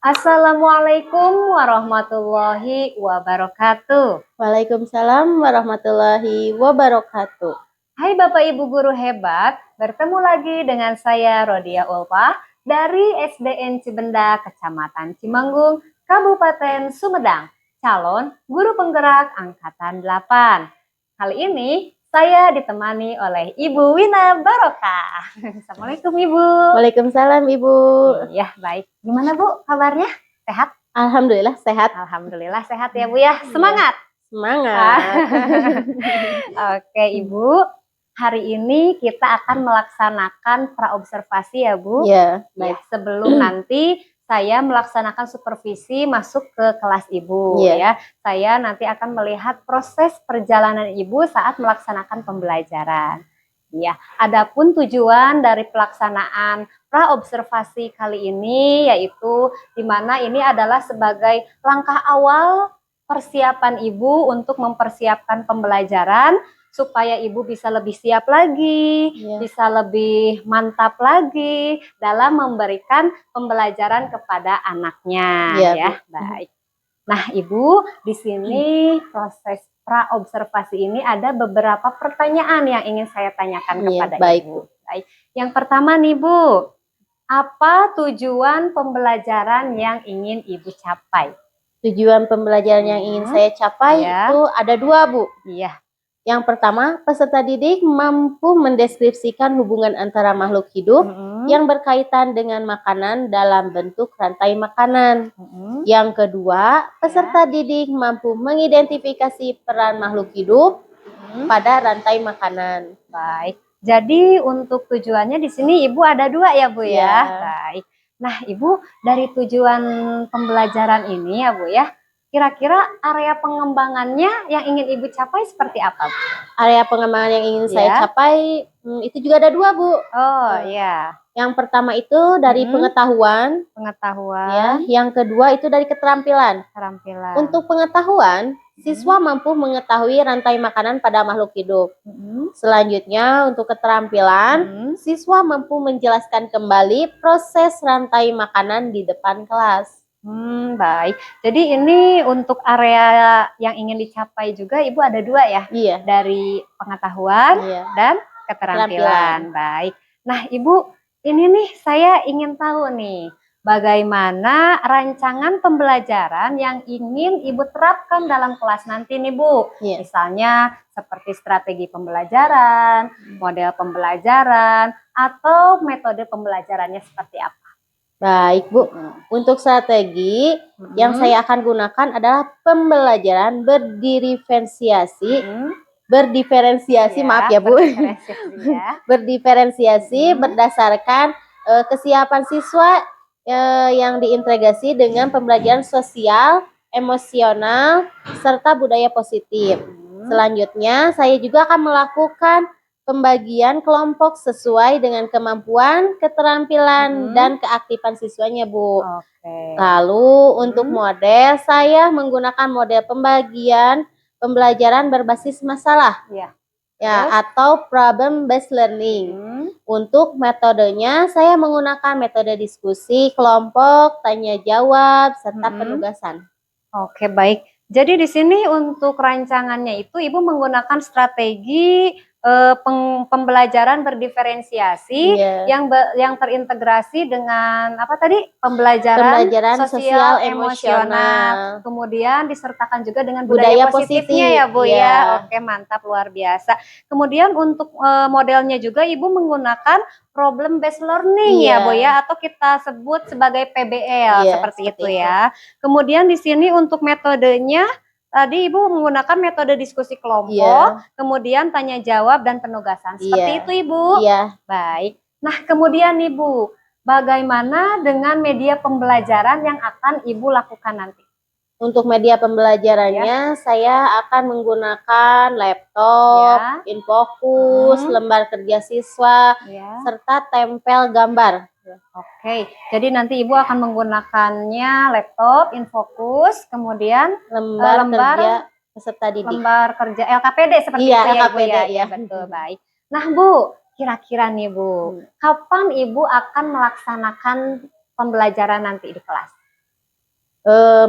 Assalamualaikum warahmatullahi wabarakatuh. Waalaikumsalam warahmatullahi wabarakatuh. Hai Bapak Ibu guru hebat, bertemu lagi dengan saya Rodia Ulfa dari SDN Cibenda, Kecamatan Cimanggung, Kabupaten Sumedang, calon guru penggerak angkatan 8. Kali ini saya ditemani oleh Ibu Wina Barokah. Assalamualaikum Ibu. Waalaikumsalam Ibu. Ya, baik. Gimana Bu kabarnya? Sehat? Alhamdulillah sehat. Alhamdulillah sehat ya Bu ya. Semangat. Semangat. Oke Ibu, hari ini kita akan melaksanakan praobservasi ya Bu. Ya, baik. Sebelum nanti saya melaksanakan supervisi masuk ke kelas Ibu ya. Saya nanti akan melihat proses perjalanan Ibu saat melaksanakan pembelajaran. Ya, adapun tujuan dari pelaksanaan praobservasi kali ini yaitu di mana ini adalah sebagai langkah awal persiapan Ibu untuk mempersiapkan pembelajaran supaya Ibu bisa lebih siap lagi, bisa lebih mantap lagi dalam memberikan pembelajaran kepada anaknya ya. Baik. Nah, Ibu, di sini proses praobservasi ini ada beberapa pertanyaan yang ingin saya tanyakan kepada Ibu. Baik. Yang pertama nih, Bu, apa tujuan pembelajaran yang ingin Ibu capai? Tujuan pembelajaran yang ingin saya capai itu ada dua, Bu. Iya. Yang pertama, peserta didik mampu mendeskripsikan hubungan antara makhluk hidup yang berkaitan dengan makanan dalam bentuk rantai makanan. Yang kedua, peserta didik mampu mengidentifikasi peran makhluk hidup pada rantai makanan. Baik. Jadi untuk tujuannya di sini Ibu ada dua ya Bu ya. Baik. Nah Ibu, dari tujuan pembelajaran ini ya Bu ya, kira-kira area pengembangannya yang ingin Ibu capai seperti apa, Bu? Area pengembangan yang ingin saya capai itu juga ada dua, Bu. Oh iya. Yang pertama itu dari pengetahuan. Pengetahuan. Ya, yang kedua itu dari keterampilan. Keterampilan. Untuk pengetahuan, siswa mampu mengetahui rantai makanan pada makhluk hidup. Selanjutnya untuk keterampilan, siswa mampu menjelaskan kembali proses rantai makanan di depan kelas. Baik. Jadi ini untuk area yang ingin dicapai juga Ibu ada dua ya? Iya. Dari pengetahuan dan keterampilan. Baik. Nah Ibu, ini nih saya ingin tahu nih, bagaimana rancangan pembelajaran yang ingin Ibu terapkan dalam kelas nanti nih Bu? Misalnya seperti strategi pembelajaran, model pembelajaran, atau metode pembelajarannya seperti apa? Baik Bu, untuk strategi yang saya akan gunakan adalah pembelajaran berdiferensiasi, maaf ya Bu, berdiferensiasi berdasarkan kesiapan siswa yang diintegrasi dengan pembelajaran sosial, emosional, serta budaya positif. Selanjutnya, saya juga akan melakukan pembagian kelompok sesuai dengan kemampuan, keterampilan, dan keaktifan siswanya, Bu. Lalu untuk model, saya menggunakan model pembagian pembelajaran berbasis masalah. Atau problem based learning. Untuk metodenya, saya menggunakan metode diskusi, kelompok, tanya jawab, serta penugasan. Oke, baik. Jadi di sini untuk rancangannya itu Ibu menggunakan strategi pembelajaran berdiferensiasi yang terintegrasi dengan apa tadi? Pembelajaran sosial emosional. Kemudian disertakan juga dengan budaya positifnya ya Bu ya. Oke, mantap, luar biasa. Kemudian untuk modelnya juga Ibu menggunakan problem based learning ya Bu ya, atau kita sebut sebagai PBL seperti itu ya. Kemudian di sini untuk metodenya tadi Ibu menggunakan metode diskusi kelompok, kemudian tanya jawab dan penugasan. Seperti itu Ibu? Baik. Nah kemudian Ibu, bagaimana dengan media pembelajaran yang akan Ibu lakukan nanti? Untuk media pembelajarannya, saya akan menggunakan laptop, InFocus, lembar kerja siswa, serta tempel gambar. Oke, jadi nanti Ibu akan menggunakannya laptop, InFocus, kemudian lembar kerja peserta didik. Lembar kerja LKPD seperti itu ya Ibu ya? Iya, betul, baik. Nah Bu, kira-kira nih Bu, kapan Ibu akan melaksanakan pembelajaran nanti di kelas?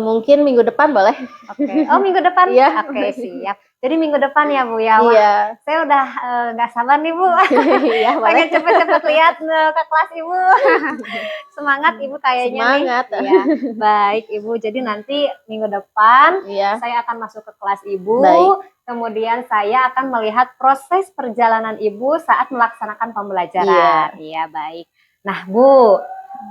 Mungkin minggu depan boleh. Oke. Oh, minggu depan? Iya. Oke, siap. Jadi minggu depan ya Bu ya. Wah, Iya. saya udah nggak sabar nih Bu. Iya, boleh. Pengen cepet-cepet lihat ke kelas Ibu. Semangat Ibu kayaknya Semangat. nih. Iya. Baik Ibu. Jadi nanti minggu depan Iya. saya akan masuk ke kelas Ibu. Baik. Kemudian saya akan melihat proses perjalanan Ibu saat melaksanakan pembelajaran. Iya, baik. Nah, Bu,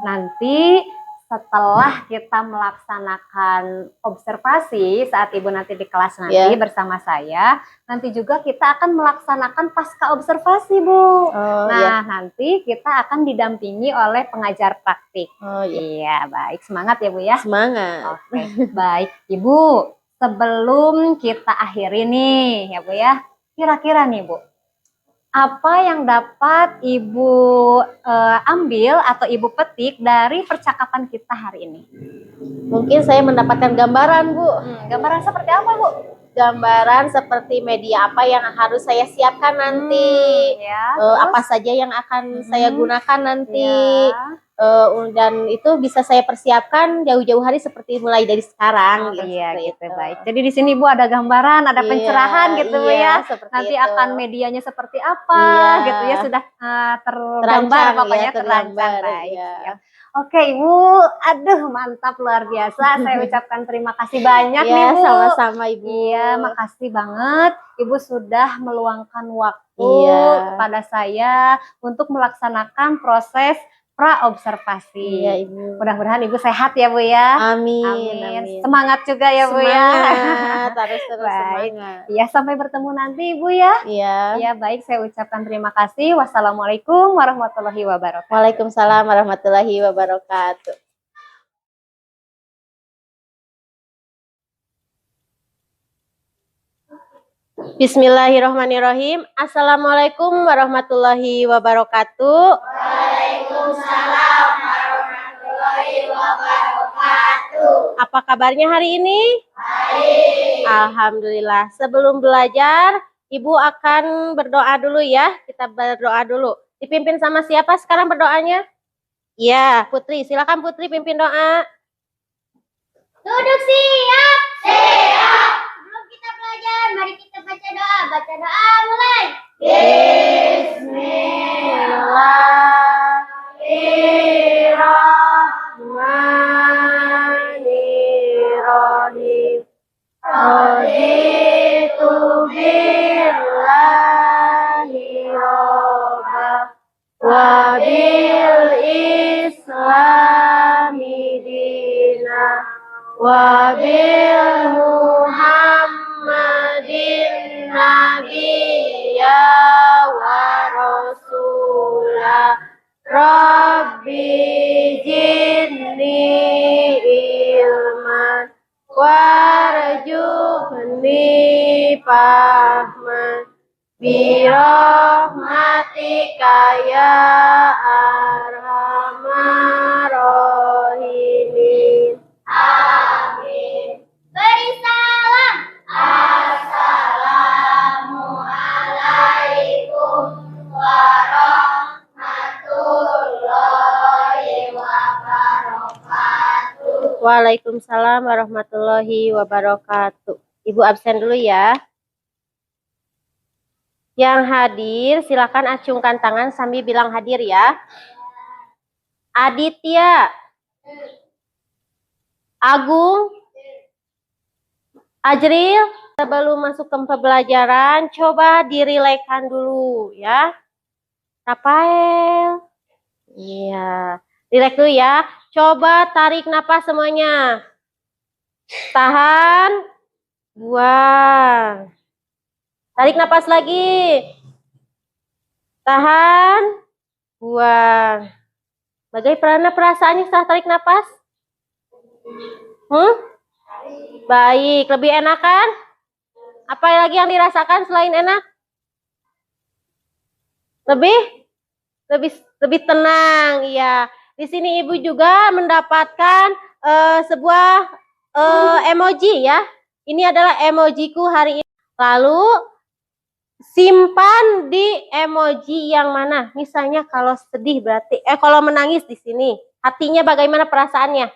nanti setelah kita melaksanakan observasi saat Ibu nanti di kelas nanti bersama saya, nanti juga kita akan melaksanakan pasca observasi, Bu. Nanti kita akan didampingi oleh pengajar praktik. Iya, baik. Semangat ya, Bu ya. Semangat. Oke, baik. Ibu, sebelum kita akhiri nih, ya Bu ya. Kira-kira nih, Bu, apa yang dapat Ibu ambil atau Ibu petik dari percakapan kita hari ini? Mungkin saya mendapatkan gambaran, Bu. Gambaran seperti apa, Bu? Gambaran seperti media apa yang harus saya siapkan nanti, apa saja yang akan saya gunakan nanti, dan itu bisa saya persiapkan jauh-jauh hari seperti mulai dari sekarang. Gitu. Baik. Jadi di sini Bu ada gambaran, ada pencerahan gitu Bu ya. Nanti akan medianya seperti apa gitu ya, sudah tergambar pokoknya terancang. Baik. Oke Ibu, aduh mantap luar biasa. Saya ucapkan terima kasih banyak nih Bu. Sama-sama Ibu. Iya, makasih banget Ibu sudah meluangkan waktu kepada saya untuk melaksanakan proses pra-observasi. Iya Ibu. Mudah-mudahan Ibu sehat ya Bu ya. Amin. Semangat juga ya Bu ya. Terus semangat. Iya, sampai bertemu nanti Ibu ya. Iya, baik, saya ucapkan terima kasih. Wassalamualaikum warahmatullahi wabarakatuh. Waalaikumsalam warahmatullahi wabarakatuh. Bismillahirrahmanirrahim. Assalamualaikum warahmatullahi wabarakatuh. Waalaikumsalam warahmatullahi wabarakatuh. Apa kabarnya hari ini? Baik. Alhamdulillah. Sebelum belajar, Ibu akan berdoa dulu ya. Kita berdoa dulu. Dipimpin sama siapa sekarang berdoanya? Ya, Putri. Silakan Putri pimpin doa. Duduk siap. Siap. Sebelum kita belajar, mari kita baca doa. Baca doa mulai. Bismillahirrahmanirrahim. Raditu billahi robba wa bil islami dina wa bil muhammadin nabiyya wa rasulah. Rabbi jinni ilman warjuhni fahman birahmatika ya arhamar rahimin. Amin. Beri salam. Assalamualaikum warahmatullahi wabarakatuh. Waalaikumsalam warahmatullahi wabarakatuh. Ibu absen dulu ya. Yang hadir silakan acungkan tangan sambil bilang hadir ya. Aditya, Agung, Ajril, sebelum masuk ke pembelajaran coba dirilekkan dulu ya. Rafael, iya, rileks dulu ya. Coba tarik napas semuanya. Tahan, buang. Tarik napas lagi. Tahan, buang. Bagaimana perasaannya setelah tarik napas? Baik, lebih enak kan? Apa lagi yang dirasakan selain enak? Lebih tenang, ya. Di sini Ibu juga mendapatkan sebuah emoji ya. Ini adalah emojiku hari ini. Lalu simpan di emoji yang mana? Misalnya kalau sedih berarti kalau menangis di sini. Hatinya bagaimana perasaannya?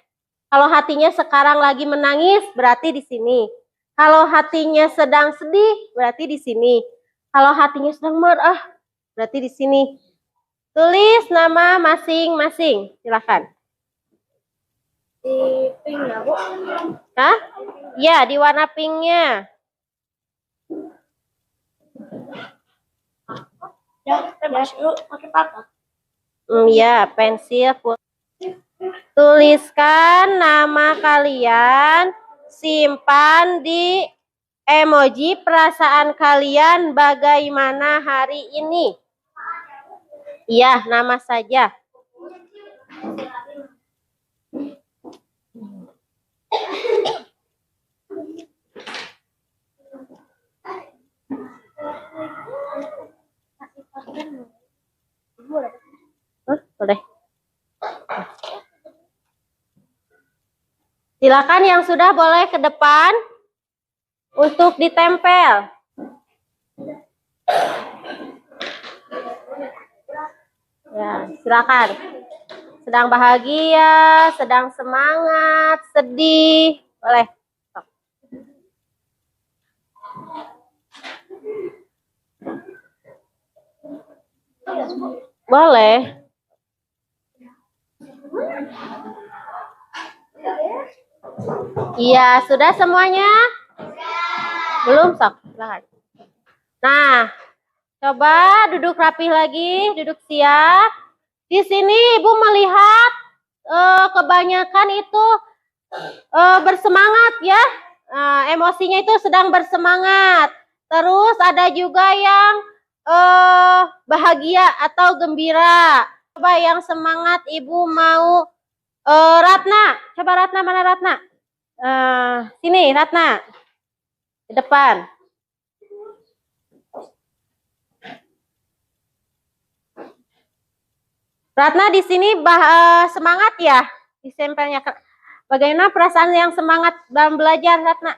Kalau hatinya sekarang lagi menangis, berarti di sini. Kalau hatinya sedang sedih, berarti di sini. Kalau hatinya sedang marah, berarti di sini. Tulis nama masing-masing. Silakan. Di pink ya, Bu. Hah? Ya, di warna pinknya. Ya, masih dulu pakai papa. Ya, pensil. Tuliskan nama kalian, simpan di emoji perasaan kalian bagaimana hari ini. Iya, nama saja. Boleh. Silakan yang sudah boleh ke depan untuk ditempel. Ya, silakan. Sedang bahagia, sedang semangat, sedih, boleh. Boleh. Iya, sudah semuanya? Belum, sok. Silakan. Nah, coba duduk rapih lagi, duduk siap. Di sini Ibu melihat kebanyakan itu bersemangat ya. Emosinya itu sedang bersemangat. Terus ada juga yang bahagia atau gembira. Coba yang semangat Ibu mau Ratna. Coba Ratna, mana Ratna? Sini Ratna. Di depan. Ratna di sini semangat ya di sampelnya. Bagaimana perasaan yang semangat dalam belajar, Ratna?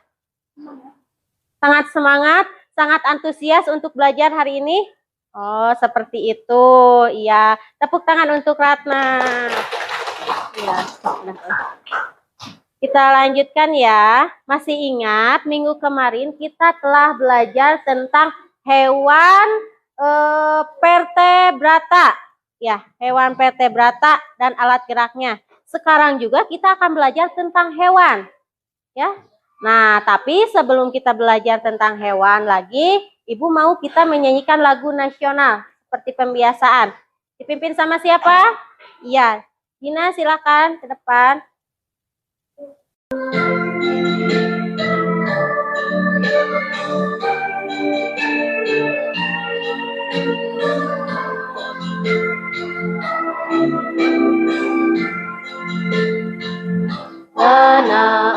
Sangat semangat, sangat antusias untuk belajar hari ini. Oh, seperti itu. Iya, tepuk tangan untuk Ratna. Ya, kita lanjutkan ya. Masih ingat minggu kemarin kita telah belajar tentang hewan vertebrata. Ya, hewan vertebrata dan alat geraknya. Sekarang juga kita akan belajar tentang hewan. Ya. Nah, tapi sebelum kita belajar tentang hewan lagi, Ibu mau kita menyanyikan lagu nasional seperti pembiasaan. Dipimpin sama siapa? Iya. Dina, silakan ke depan. Tanah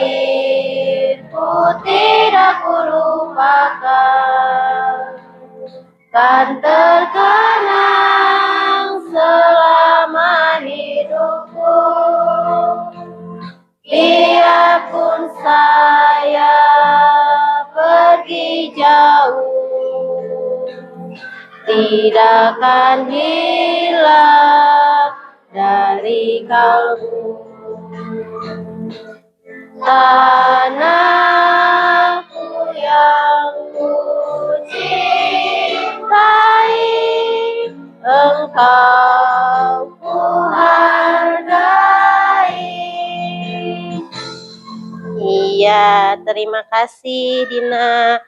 airku tidak kulupakan, kan terkenang selama hidupku. Biarpun saya pergi jauh, tidak akan hilang dari kalbu. Tanahku yang ku cintai, Engkau ku hargai. Iya, terima kasih Dina.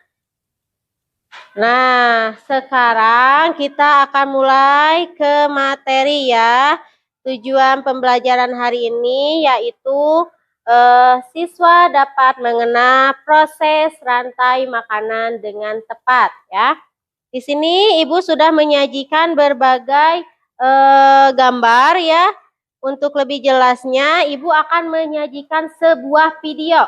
Nah, sekarang kita akan mulai ke materi ya. Tujuan pembelajaran hari ini yaitu siswa dapat mengenal proses rantai makanan dengan tepat ya. Di sini Ibu sudah menyajikan berbagai gambar ya. Untuk lebih jelasnya, Ibu akan menyajikan sebuah video.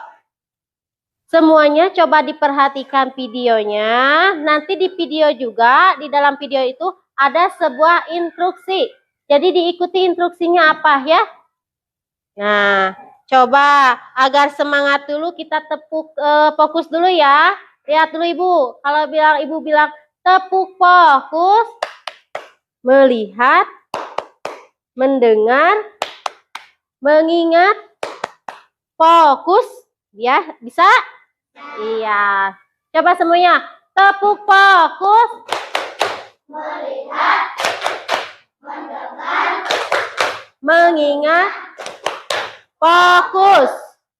Semuanya coba diperhatikan videonya. Nanti di video juga, di dalam video itu ada sebuah instruksi. Jadi diikuti instruksinya apa ya. Nah, coba agar semangat dulu kita tepuk fokus dulu ya. Lihat dulu Ibu. Kalau Ibu bilang tepuk fokus, melihat, mendengar, mengingat, Fokus. Ya, bisa? Iya. Coba semuanya. Tepuk fokus. Melihat, mendengar, Mengingat. Fokus.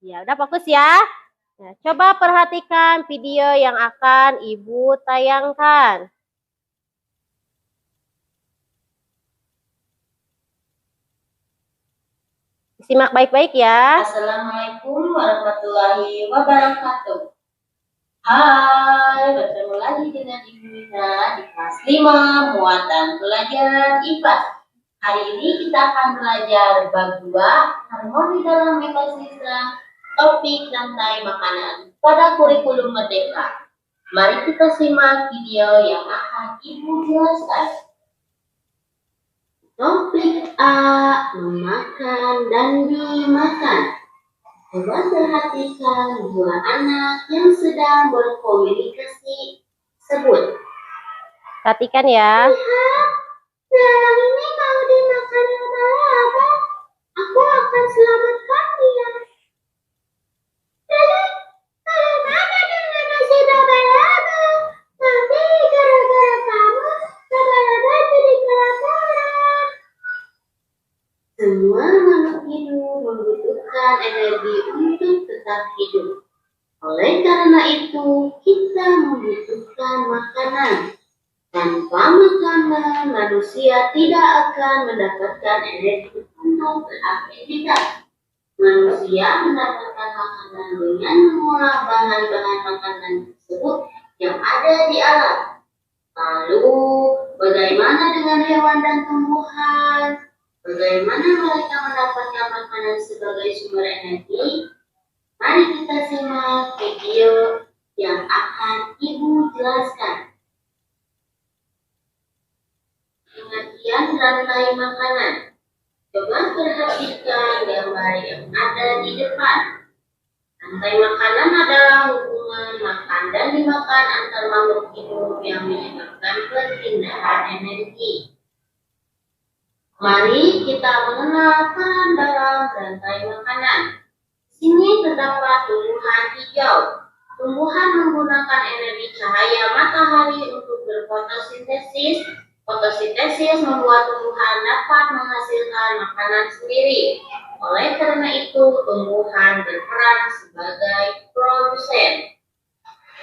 Ya, udah fokus ya. Nah, coba perhatikan video yang akan Ibu tayangkan. Simak baik-baik ya. Assalamualaikum warahmatullahi wabarakatuh. Hai, bertemu lagi dengan Ibu Nina di kelas 5 muatan pelajaran IPA. Hari ini kita akan belajar bab 2 harmoni dalam ekosistem topik rantai makanan pada kurikulum Merdeka. Mari kita simak video yang akan Ibu jelaskan. Topik A, memakan dan dimakan. Coba perhatikan dua anak yang sedang berkomunikasi sebut. Perhatikan ya. lihat, belalang ini mau dimakan oleh apa? Aku akan selamatkan dia. Lalu, bagaimana dengan nasib laba-laba? Nanti gara-gara kamu, laba-laba jadi kelaparan. Semua makhluk hidup membutuhkan energi untuk tetap hidup. Oleh karena itu, kita membutuhkan makanan. Tanpa makanan, manusia tidak akan mendapatkan energi untuk beraktivitas. Manusia mendapatkan makanan dengan mengolah bahan-bahan makanan tersebut yang ada di alam. Lalu, bagaimana dengan hewan dan tumbuhan? Bagaimana mereka mendapatkan makanan sebagai sumber energi? Mari kita simak video yang akan Ibu jelaskan. Pengertian rantai makanan. Coba perhatikan gambar yang ada di depan. Rantai makanan adalah hubungan makan dan dimakan antar makhluk hidup yang menyebabkan perpindahan energi. Mari kita mengenal peran dalam rantai makanan. Di sini terdapat tumbuhan hijau. Tumbuhan menggunakan energi cahaya matahari untuk berfotosintesis. Fotosintesis membuat tumbuhan dapat menghasilkan makanan sendiri. Oleh karena itu, tumbuhan berperan sebagai produsen.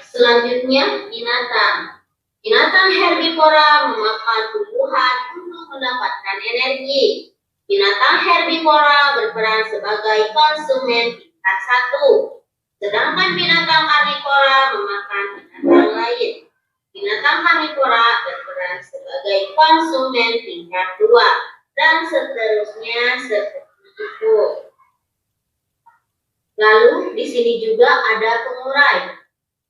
Selanjutnya, binatang. Binatang herbivora memakan tumbuhan untuk mendapatkan energi. Binatang herbivora berperan sebagai konsumen tingkat 1. Sedangkan binatang karnivora memakan binatang lain. Binatang karnivora berperan sebagai konsumen tingkat 2. Dan seterusnya seperti itu. Lalu di sini juga ada pengurai.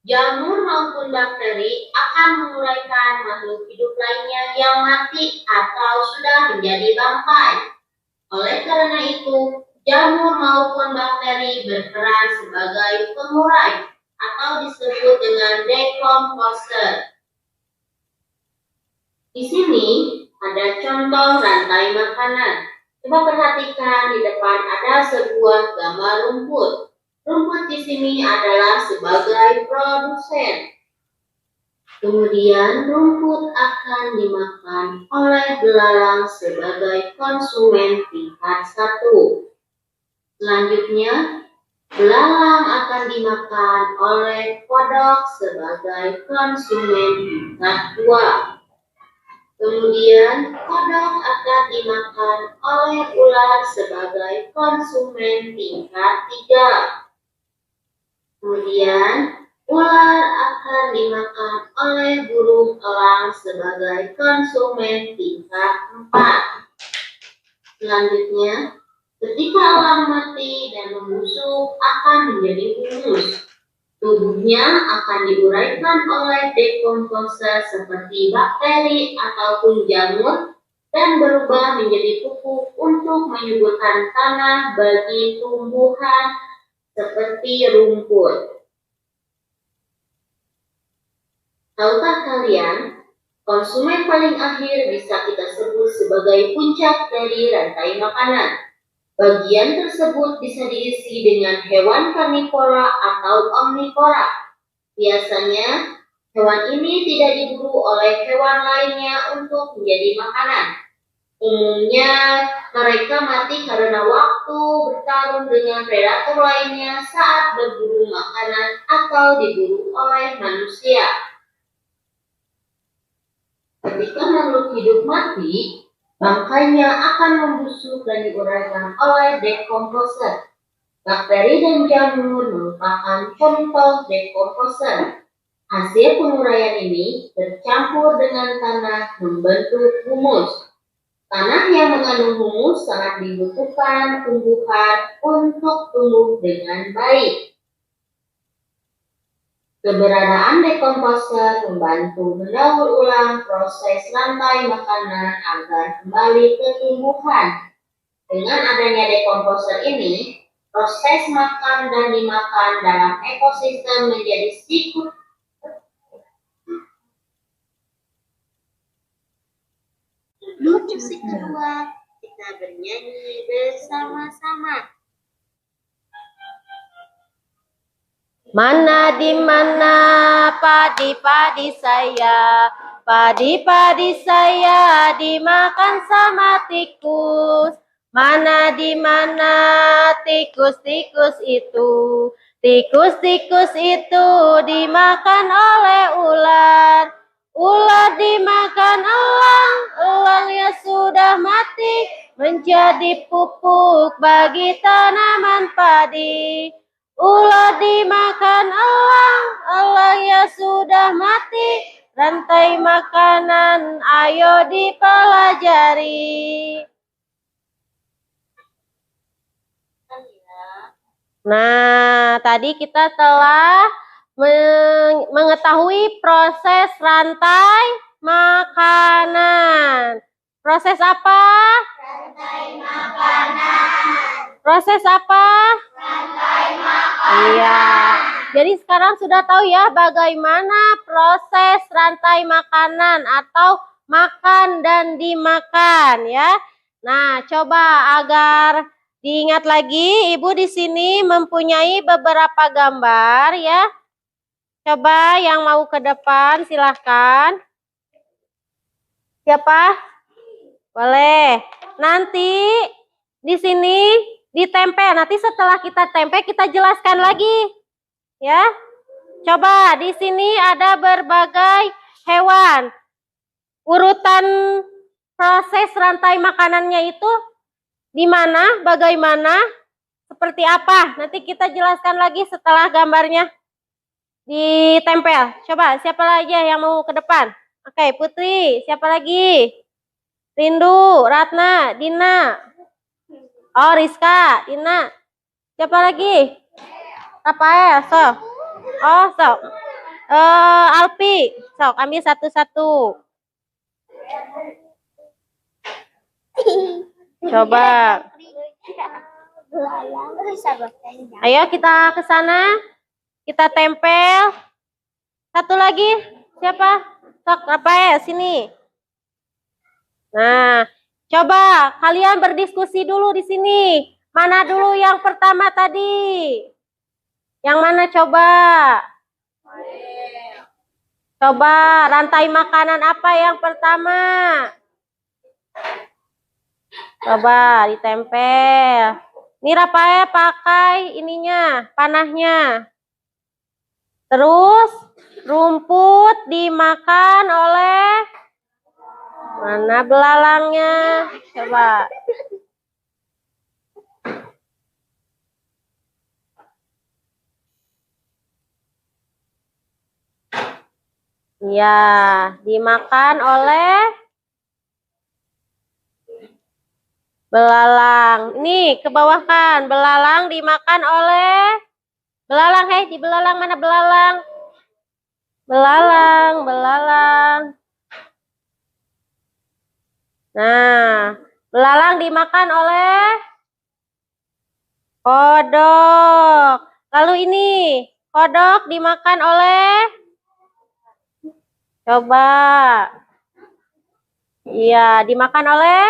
Jamur maupun bakteri akan menguraikan makhluk hidup lainnya yang mati atau sudah menjadi bangkai. Oleh karena itu, jamur maupun bakteri berperan sebagai pengurai atau disebut dengan decomposer. Di sini ada contoh rantai makanan. Coba perhatikan di depan ada sebuah gambar rumput. Rumput di sini adalah sebagai produsen. Kemudian rumput akan dimakan oleh belalang sebagai konsumen tingkat 1. Selanjutnya, belalang akan dimakan oleh kodok sebagai konsumen tingkat 2. Kemudian, kodok akan dimakan oleh ular sebagai konsumen tingkat 3. Kemudian, ular akan dimakan oleh burung elang sebagai konsumen tingkat 4. Selanjutnya, ketika elang mati dan membusuk akan menjadi humus. Tubuhnya akan diuraikan oleh decomposer seperti bakteri ataupun jamur dan berubah menjadi pupuk untuk menyuburkan tanah bagi tumbuhan seperti rumput. Tahukah kalian, konsumen paling akhir bisa kita sebut sebagai puncak dari rantai makanan. Bagian tersebut bisa diisi dengan hewan karnivora atau omnivora. Biasanya, hewan ini tidak diburu oleh hewan lainnya untuk menjadi makanan. Umumnya, mereka mati karena waktu bertarung dengan predator lainnya saat berburu makanan atau diburu oleh manusia. Ketika makhluk hidup mati, bangkainya akan membusuk dan diuraikan oleh dekomposer. Bakteri dan jamur merupakan contoh dekomposer. Hasil penguraian ini bercampur dengan tanah membentuk humus. Tanah yang mengandung humus sangat dibutuhkan tumbuhan untuk tumbuh dengan baik. Keberadaan dekomposer membantu mendaur ulang proses rantai makanan agar kembali ke tumbuhan. Dengan adanya dekomposer ini, proses makan dan dimakan dalam ekosistem menjadi siklus. Untuk si kedua, kita bernyanyi bersama-sama. Mana di mana padi-padi saya, padi-padi saya dimakan sama tikus. Mana di mana tikus-tikus itu, tikus-tikus itu dimakan oleh ular. Ular dimakan elang, elangnya sudah mati, menjadi pupuk bagi tanaman padi. Ular dimakan elang, elangnya sudah mati, rantai makanan ayo dipelajari. Nah, tadi kita telah mengetahui proses rantai makanan. Proses apa? Rantai makanan. Proses apa? Rantai makanan. Iya. Jadi sekarang sudah tahu ya bagaimana proses rantai makanan atau makan dan dimakan ya. Nah, coba agar diingat lagi, Ibu di sini mempunyai beberapa gambar ya. Coba yang mau ke depan silahkan. Siapa? Boleh. Nanti di sini ditempel. Nanti setelah kita tempel kita jelaskan lagi. Ya. Coba di sini ada berbagai hewan. Urutan proses rantai makanannya itu di mana, bagaimana, seperti apa. Nanti kita jelaskan lagi setelah gambarnya ditempel. Coba siapa lagi yang mau ke depan? Oke, Putri, siapa lagi? Rindu, Ratna, Dina. Oh, Rizka, Dina. Siapa lagi? Rafael, sok. Oh, sok. Alpi, sok ambil satu-satu. Coba. Ayo kita ke sana. Kita tempel. Satu lagi. Siapa? Sok, Rafael, sini. Nah, coba kalian berdiskusi dulu di sini. Mana dulu yang pertama tadi? Yang mana coba? Coba rantai makanan apa yang pertama? Coba ditempel. Ini Rafael pakai ininya, panahnya. Terus rumput dimakan oleh mana belalangnya? Coba. Ya, dimakan oleh belalang. Ini ke bawah kan, belalang dimakan oleh belalang. Hei, di belalang mana belalang? Belalang, belalang. Nah, belalang dimakan oleh kodok. Lalu ini, kodok dimakan oleh coba. Iya, dimakan oleh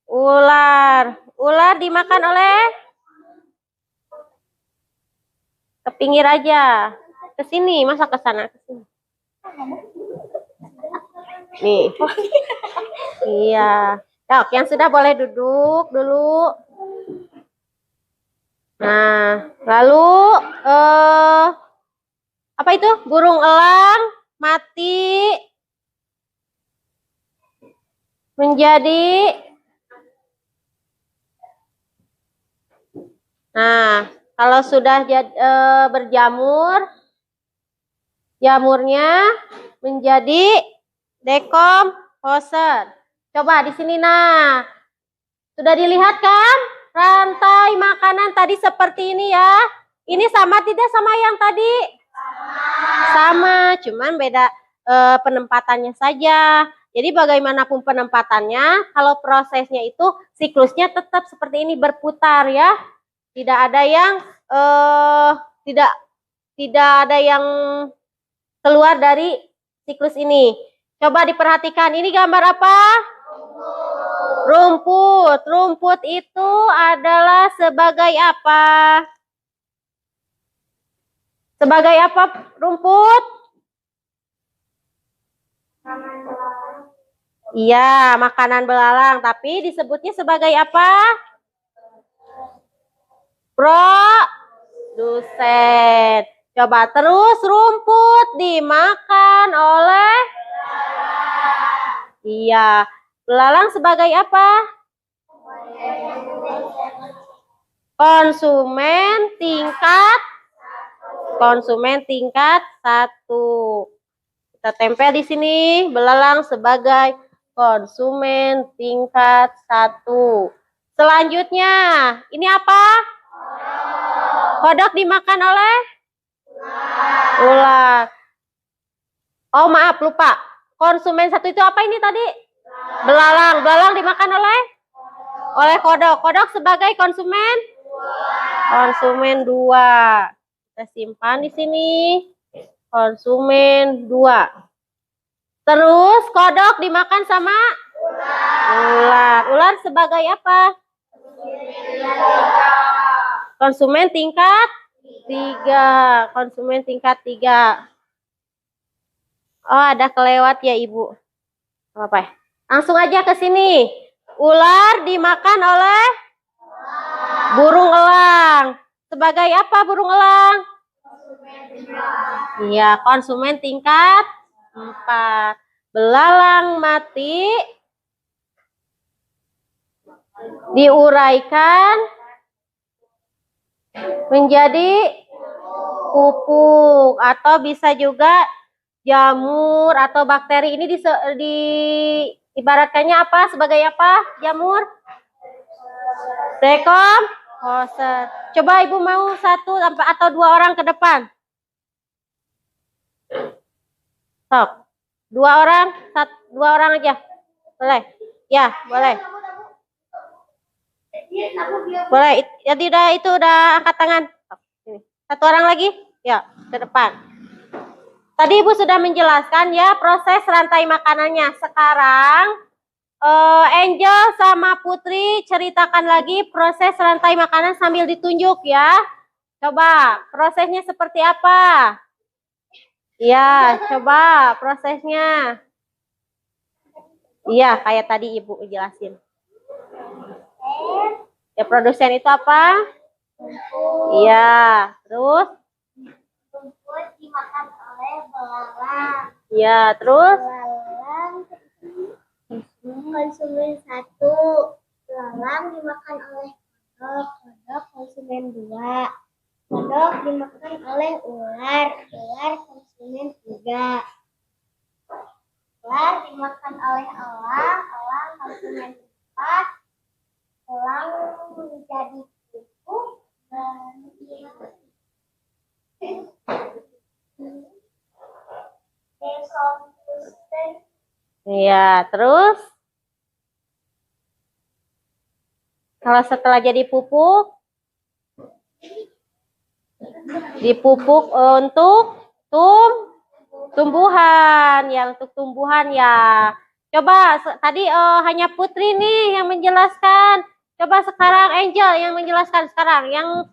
ular. ular dimakan oleh ke pinggir aja. Ke sini, masa ke sana? Ke sini. Nih. Iya. Dok, yang sudah boleh duduk dulu. Nah, lalu apa itu? Burung elang mati menjadi. Nah, kalau sudah berjamur, jamurnya menjadi dekomposer. Coba di sini, nah, sudah dilihat kan rantai makanan tadi seperti ini ya. Ini sama tidak sama yang tadi? Sama, cuman beda penempatannya saja. Jadi bagaimanapun penempatannya, kalau prosesnya itu siklusnya tetap seperti ini berputar ya. Tidak ada yang tidak ada yang keluar dari siklus ini. Coba diperhatikan, ini gambar apa? Rumput. Rumput itu adalah sebagai apa? Sebagai apa rumput? Iya, makanan belalang. Tapi disebutnya sebagai apa? Produsen. Coba terus rumput dimakan oleh? Iya. Belalang sebagai apa? Konsumen tingkat 1. Kita tempel di sini, belalang sebagai konsumen tingkat 1. Selanjutnya, ini apa? Kodok dimakan oleh? Ular. Oh maaf, lupa. Konsumen 1 itu apa ini tadi? Belalang. Belalang dimakan oleh kodok. Kodok sebagai konsumen? Konsumen 2. Kita simpan di sini. Konsumen 2. Terus kodok dimakan sama? Ular. Ular sebagai apa? Konsumen tingkat 3. Konsumen tingkat 3. Oh, ada kelewat ya, Ibu. Apa ya? Langsung aja ke sini. Ular dimakan oleh burung elang. Sebagai apa burung elang? Iya, konsumen tingkat 4. Belalang mati diuraikan menjadi pupuk atau bisa juga jamur atau bakteri. Ini ibaratkannya apa? Sebagai apa? Jamur? Dekomposer. Coba Ibu mau 1 atau 2 orang ke depan. Sok. 2 orang, 2 orang aja. Boleh? Ya, boleh. Boleh. Jadi udah angkat tangan. 1 orang lagi? Ya, ke depan. Tadi Ibu sudah menjelaskan ya proses rantai makanannya. Sekarang Angel sama Putri ceritakan lagi proses rantai makanan sambil ditunjuk ya. Coba prosesnya seperti apa? Iya, coba prosesnya. Iya, kayak tadi Ibu jelasin. Ya, produsen itu apa? Iya, terus? Rumput dimakan oleh belalang. Iya, terus? Belalang konsumen 1. Belalang dimakan oleh kodok. Kodok konsumen 2. Kodok dimakan oleh ular. Ular konsumen 3. Ular dimakan oleh elang. Elang konsumen 4. Elang menjadi pupuk dan dekomposer. Iya, terus? Kalau setelah jadi pupuk, dipupuk untuk tumbuhan, ya untuk tumbuhan ya. Coba tadi hanya Putri nih yang menjelaskan. Coba sekarang Angel yang menjelaskan sekarang. Yang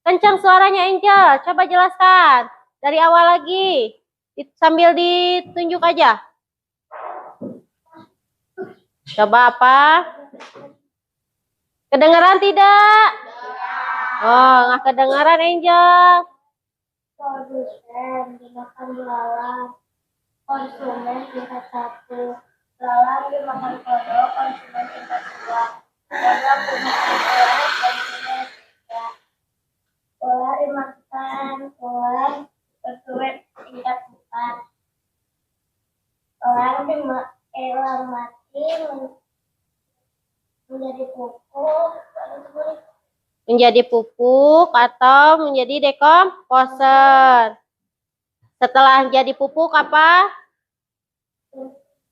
kencang suaranya Angel. Coba jelaskan. Dari awal lagi. Sambil ditunjuk aja. Coba apa? Kedengaran tidak? Oh, nggak kedengaran Angel. Produsen dimakan belalang, konsumen tingkat 1. Belalang dimakan kodok, konsumen tingkat 2. Kodok dimakan ular, konsumen 3. Ular dimakan ular, konsumen tingkat 4. Elang mati menjadi pupuk. Menjadi pupuk atau menjadi dekomposer. Setelah jadi pupuk apa?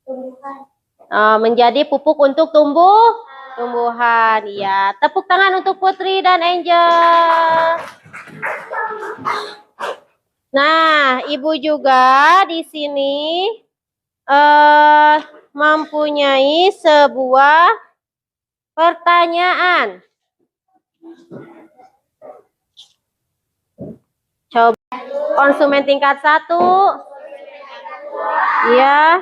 Tumbuhan. Menjadi pupuk untuk tumbuhan. Ya, tepuk tangan untuk Putri dan Angel. Nah, Ibu juga di sini mempunyai sebuah pertanyaan. Coba konsumen tingkat 1. Ya.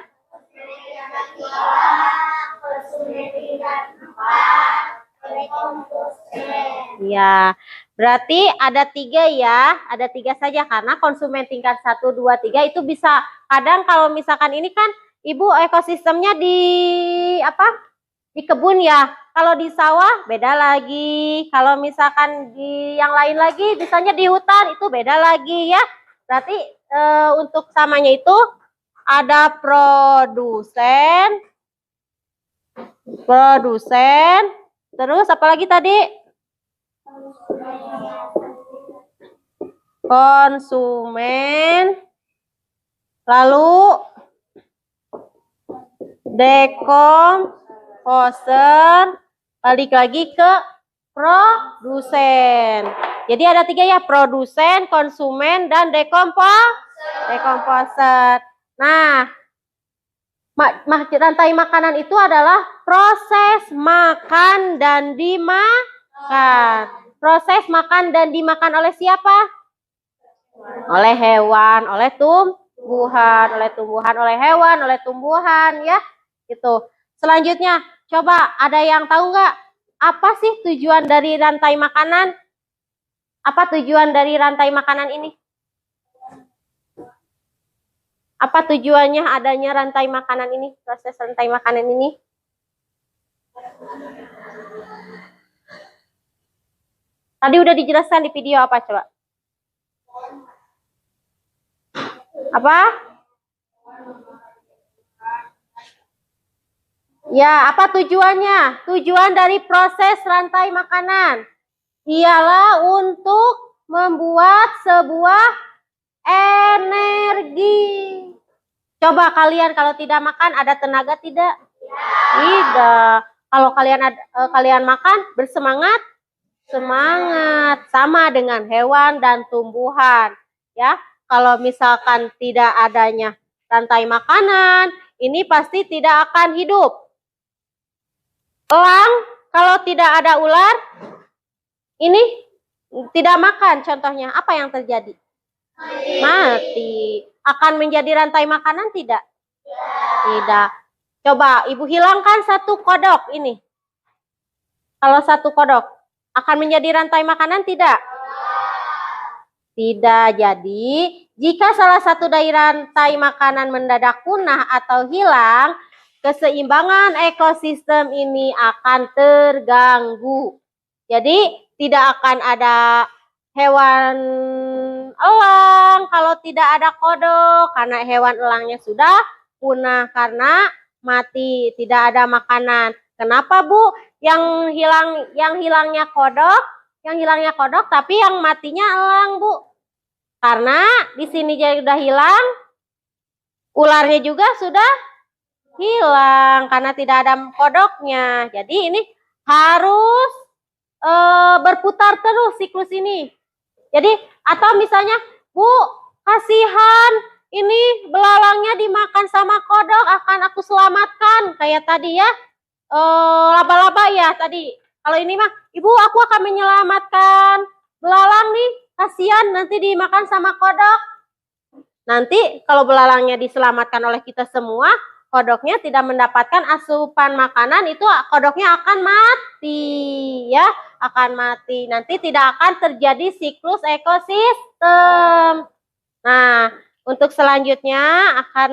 Ya, berarti ada 3 ya, ada 3 saja karena konsumen tingkat 1, 2, 3 itu bisa kadang kalau misalkan ini kan Ibu ekosistemnya di di kebun ya. Kalau di sawah beda lagi. Kalau misalkan di yang lain lagi, misalnya di hutan itu beda lagi ya. Berarti untuk samanya itu ada produsen, terus apalagi tadi? Konsumen, lalu dekomposer, balik lagi ke produsen. Jadi ada 3 ya, produsen, konsumen, dan dekomposer. Nah, rantai makanan itu adalah proses makan dan dimakan. Proses makan dan dimakan oleh siapa? Oleh hewan, oleh tumbuhan, oleh hewan, oleh tumbuhan ya. Gitu. Selanjutnya, coba ada yang tahu nggak apa sih tujuan dari rantai makanan? Apa tujuan dari rantai makanan ini? Apa tujuannya adanya rantai makanan ini? Proses rantai makanan ini? Tadi udah dijelaskan di video apa coba? Apa? Ya, apa tujuannya? Tujuan dari proses rantai makanan ialah untuk membuat sebuah energi. Coba kalian kalau tidak makan ada tenaga tidak? Tidak. Kalau kalian makan bersemangat? Semangat. Sama dengan hewan dan tumbuhan. Ya, kalau misalkan tidak adanya rantai makanan, ini pasti tidak akan hidup. Elang, kalau tidak ada ular, ini tidak makan contohnya. Apa yang terjadi? Mati. Akan menjadi rantai makanan tidak? Tidak. Coba Ibu hilangkan 1 kodok ini. Kalau 1 kodok, akan menjadi rantai makanan tidak? Tidak. Jadi, jika salah satu dari rantai makanan mendadak punah atau hilang, keseimbangan ekosistem ini akan terganggu. Jadi, tidak akan ada hewan elang kalau tidak ada kodok, karena hewan elangnya sudah punah karena mati, tidak ada makanan. Kenapa, Bu? Yang hilangnya kodok, tapi yang matinya elang, Bu. Karena di sini jadi sudah hilang, ularnya juga sudah hilang karena tidak ada kodoknya. Jadi ini harus berputar terus siklus ini. Jadi atau misalnya, Bu, kasihan ini belalangnya dimakan sama kodok, akan aku selamatkan. Kayak tadi ya, laba-laba ya tadi. Kalau ini mah, Ibu aku akan menyelamatkan belalang nih. Kasihan nanti dimakan sama kodok. Nanti kalau belalangnya diselamatkan oleh kita semua, kodoknya tidak mendapatkan asupan makanan, itu kodoknya akan mati ya, akan mati. Nanti tidak akan terjadi siklus ekosistem. Nah, untuk selanjutnya akan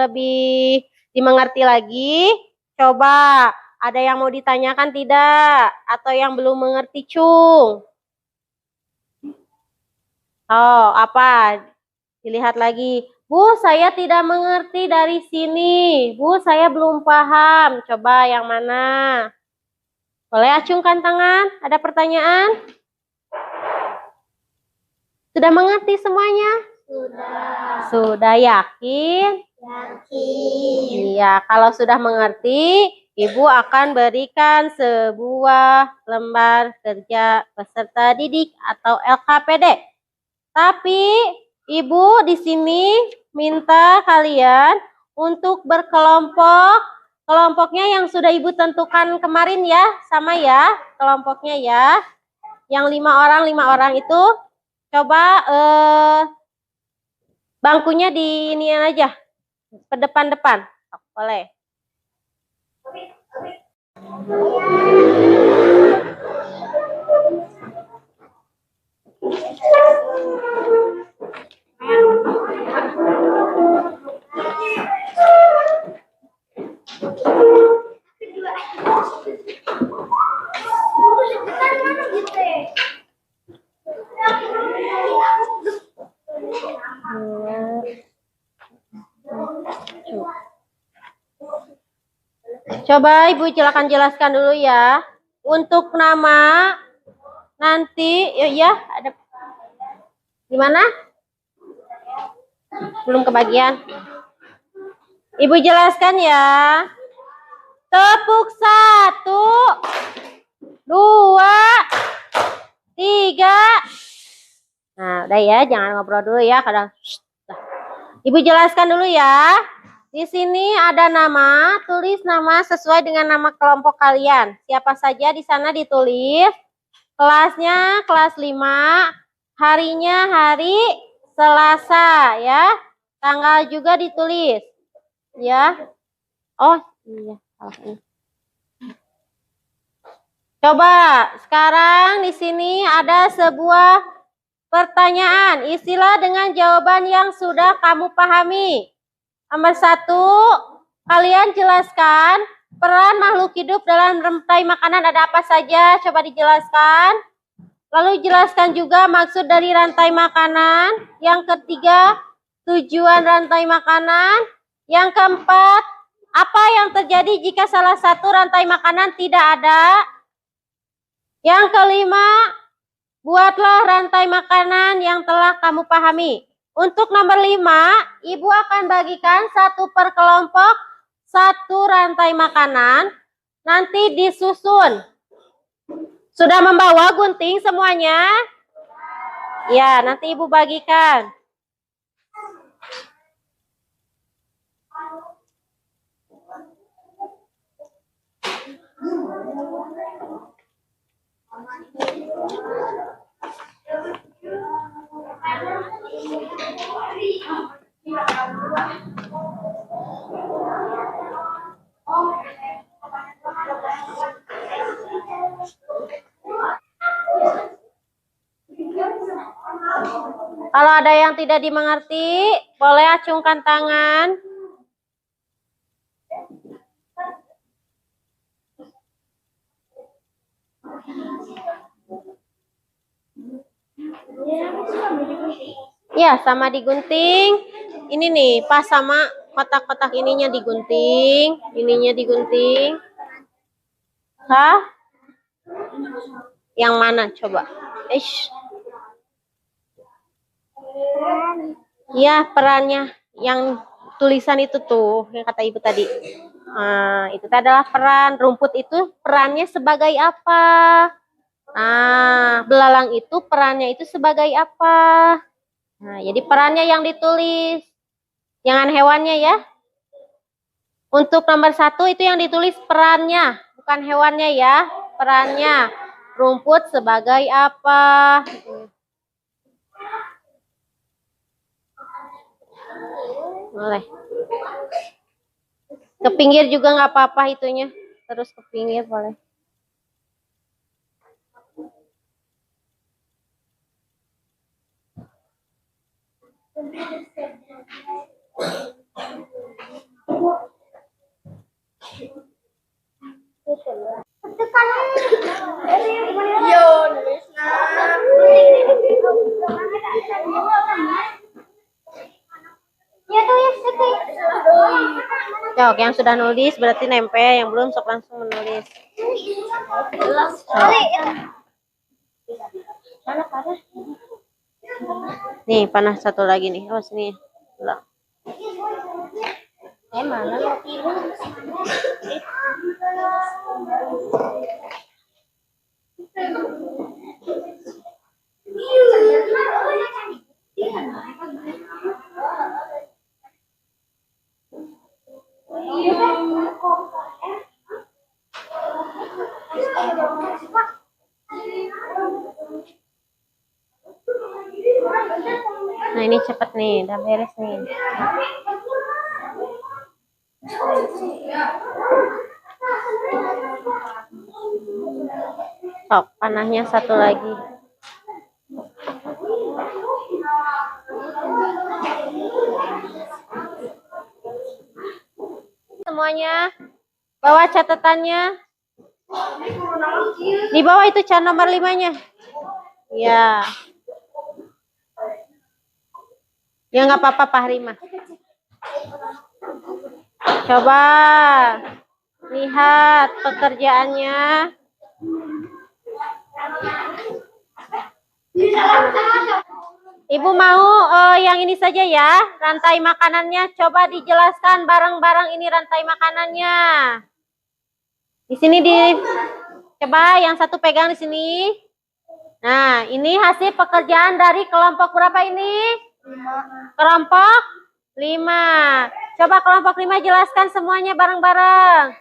lebih dimengerti lagi. Coba ada yang mau ditanyakan tidak? Atau yang belum mengerti, Cung? Oh, apa? Dilihat lagi. Bu, saya tidak mengerti dari sini. Bu, saya belum paham. Coba yang mana? Boleh acungkan tangan? Ada pertanyaan? Sudah mengerti semuanya? Sudah yakin? Yakin. Iya, kalau sudah mengerti, Ibu akan berikan sebuah lembar kerja peserta didik atau LKPD. Tapi Ibu di sini minta kalian untuk berkelompok. Kelompoknya yang sudah Ibu tentukan kemarin ya, sama ya kelompoknya ya. Yang 5 orang itu coba bangkunya di ini aja, ke depan-depan. Boleh. Coba Ibu silakan jelaskan dulu ya. Untuk nama nanti ya ada gimana? Belum kebagian. Ibu jelaskan ya. Tepuk 1, 2, 3. Nah, udah ya, jangan ngobrol dulu ya, kadang. Ibu jelaskan dulu ya. Di sini ada nama, tulis nama sesuai dengan nama kelompok kalian. Siapa saja di sana ditulis. Kelasnya kelas 5, harinya hari Selasa ya. Tanggal juga ditulis. Ya. Oh, iya. Coba sekarang di sini ada sebuah pertanyaan. Isilah dengan jawaban yang sudah kamu pahami. Nomor 1, kalian jelaskan peran makhluk hidup dalam rantai makanan ada apa saja. Coba dijelaskan. Lalu jelaskan juga maksud dari rantai makanan. Yang ketiga, tujuan rantai makanan. Yang keempat, apa yang terjadi jika salah satu rantai makanan tidak ada. Yang kelima, buatlah rantai makanan yang telah kamu pahami. Untuk nomor 5, Ibu akan bagikan 1 per kelompok, 1 rantai makanan. Nanti disusun. Sudah membawa gunting semuanya? Ya, nanti Ibu bagikan. Kalau ada yang tidak dimengerti, boleh acungkan tangan. Ya, sama digunting. Ini nih, pas sama kotak-kotak ininya digunting. Ininya digunting. Hah? Yang mana coba? Ya, perannya. Yang tulisan itu tuh, yang kata Ibu tadi. Nah, itu adalah peran. Rumput itu perannya sebagai apa? Nah, belalang itu perannya itu sebagai apa? Nah, jadi perannya yang ditulis. Jangan hewannya ya. Untuk nomor 1 itu yang ditulis perannya, bukan hewannya ya. perannya. Rumput sebagai apa? Boleh. Ke pinggir juga nggak apa-apa itunya. Terus ke pinggir boleh. Cok, yang sudah nulis berarti nempel, yang belum sok langsung menulis. Nih, panah satu lagi nih. Oh, sini. Loh. Mana Nah, ini cepet nih, udah beres nih. Sok, panahnya satu lagi. Semuanya, bawa catatannya. Di bawah itu cat nomor 5-nya. Ya. Ya nggak apa-apa Pak Rima. Coba lihat pekerjaannya. Ibu mau yang ini saja ya, rantai makanannya. Coba dijelaskan barang-barang ini rantai makanannya. Di sini coba yang satu pegang di sini. Nah, ini hasil pekerjaan dari kelompok berapa ini? 5. Kelompok 5. Coba kelompok 5 jelaskan semuanya bareng-bareng.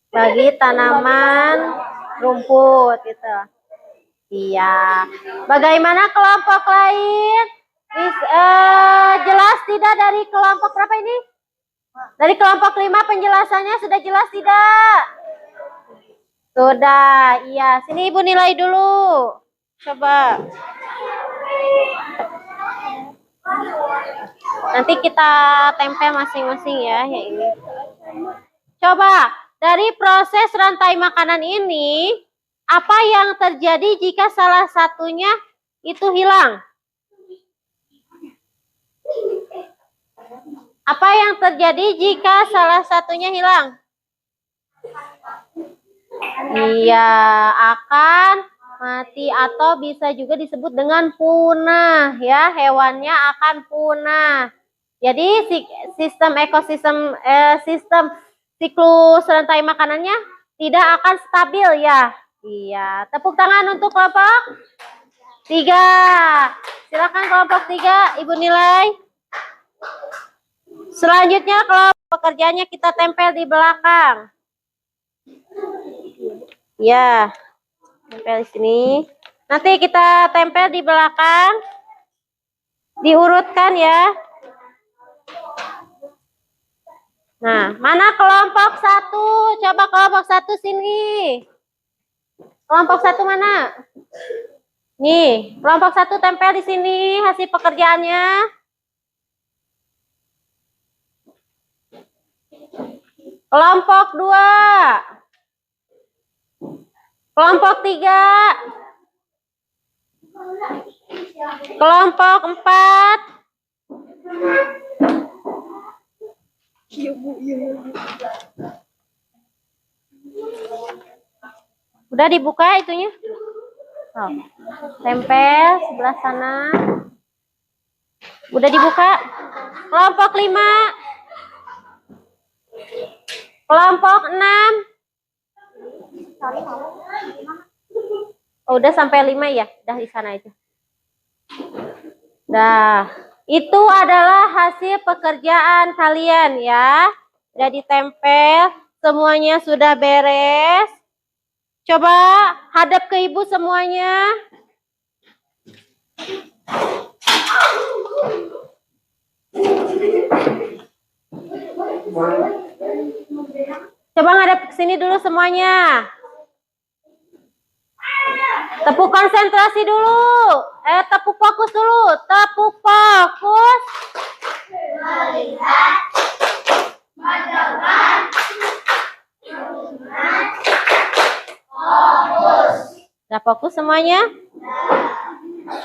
Bagi tanaman rumput gitu. Iya. Bagaimana kelompok lain? Jelas tidak dari kelompok berapa ini? Dari kelompok 5 penjelasannya sudah jelas tidak? Sudah. Iya. Sini Ibu nilai dulu. Coba. Nanti kita tempel masing-masing ya yang ini. Coba dari proses rantai makanan ini, apa yang terjadi jika salah satunya itu hilang? Apa yang terjadi jika salah satunya hilang? Iya, akan mati atau bisa juga disebut dengan punah ya, hewannya akan punah. Jadi sistem ekosistem sistem siklus rantai makanannya tidak akan stabil ya. Iya, tepuk tangan untuk kelompok 3. Silakan kelompok 3, Ibu nilai. Selanjutnya kelompok pekerjaannya kita tempel di belakang. Ya, tempel di sini. Nanti kita tempel di belakang. Diurutkan ya. Nah, mana kelompok 1? Coba kelompok 1 sini. Kelompok 1 mana? Nih, kelompok 1 tempel di sini hasil pekerjaannya. Kelompok 2. Kelompok 3. Kelompok 4. Udah dibuka itunya? Oh. Tempel sebelah sana. Udah dibuka? Kelompok 5. Kelompok 6. Oh, udah sampai 5 ya? Udah di sana aja. Nah, itu adalah hasil pekerjaan kalian ya. Udah ditempel, semuanya sudah beres. Coba hadap ke ibu semuanya. Coba ngadep ke sini dulu semuanya. Tepuk konsentrasi dulu. Tepuk fokus dulu. Tepuk fokus. Melihat, mendengar, fokus. Udah fokus semuanya?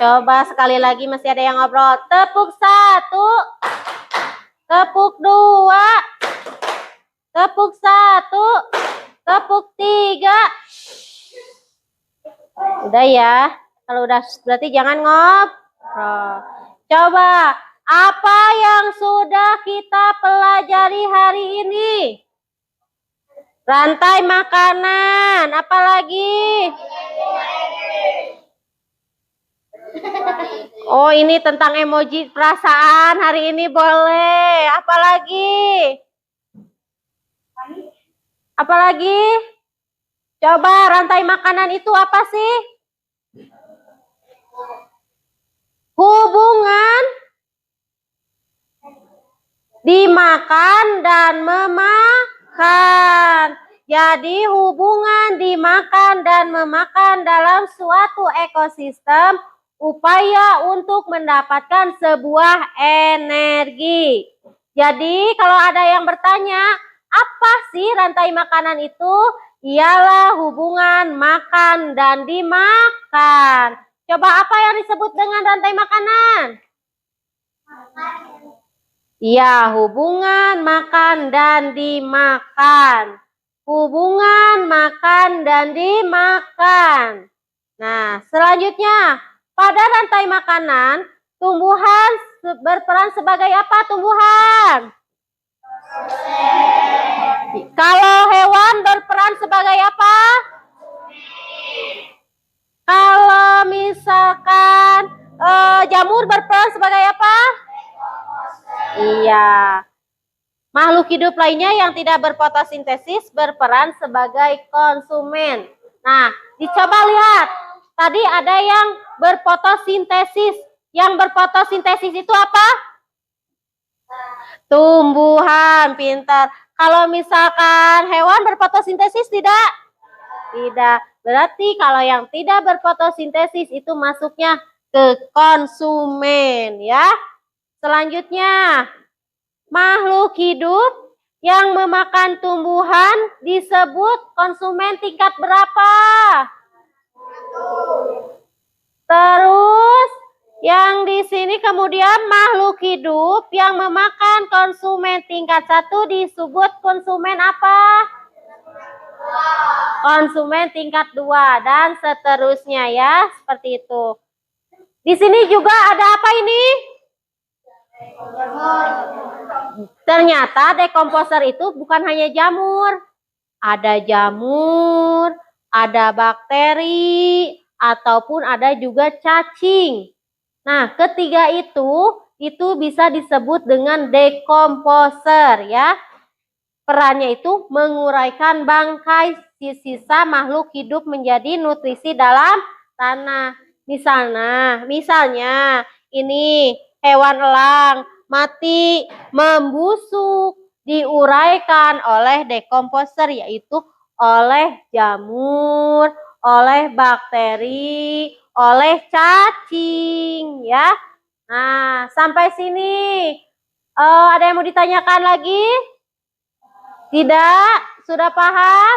Coba sekali lagi, masih ada yang ngobrol. Tepuk 1. Tepuk 2. Tepuk 1. Tepuk 3. Udah ya. Kalau udah berarti jangan ngobrol. Coba, apa yang sudah kita pelajari hari ini? Rantai makanan. Apa lagi? Oh, ini tentang emoji perasaan hari ini boleh. Apa lagi? Apa lagi? Coba rantai makanan itu apa sih? Hubungan dimakan dan memakan. Jadi hubungan dimakan dan memakan dalam suatu ekosistem upaya untuk mendapatkan sebuah energi. Jadi kalau ada yang bertanya, apa sih rantai makanan itu? Ialah hubungan makan dan dimakan. Coba apa yang disebut dengan rantai makanan? Iya, hubungan makan dan dimakan. Hubungan makan dan dimakan. Nah, selanjutnya, pada rantai makanan, tumbuhan berperan sebagai apa tumbuhan? Kalau hewan berperan sebagai apa? Kalau misalkan jamur berperan sebagai apa? Iya. Makhluk hidup lainnya yang tidak berfotosintesis berperan sebagai konsumen. Nah, dicoba lihat. Tadi ada yang berfotosintesis. Yang berfotosintesis itu apa? Tumbuhan, pintar. Kalau misalkan hewan berfotosintesis tidak? Tidak. Berarti kalau yang tidak berfotosintesis itu masuknya ke konsumen ya. Selanjutnya, makhluk hidup yang memakan tumbuhan disebut konsumen tingkat berapa? Terus yang di sini kemudian makhluk hidup yang memakan konsumen tingkat 1 disebut konsumen apa? Konsumen tingkat 2 dan seterusnya ya, seperti itu. Di sini juga ada apa ini? Ternyata dekomposer itu bukan hanya jamur. Ada jamur, ada bakteri, ataupun ada juga cacing. Nah, ketiga itu bisa disebut dengan dekomposer ya. Perannya itu menguraikan bangkai sisa makhluk hidup menjadi nutrisi dalam tanah. Misalnya ini hewan elang mati membusuk diuraikan oleh dekomposer yaitu oleh jamur, oleh bakteri, oleh cacing ya. Nah, sampai sini ada yang mau ditanyakan lagi? Tidak? Sudah paham?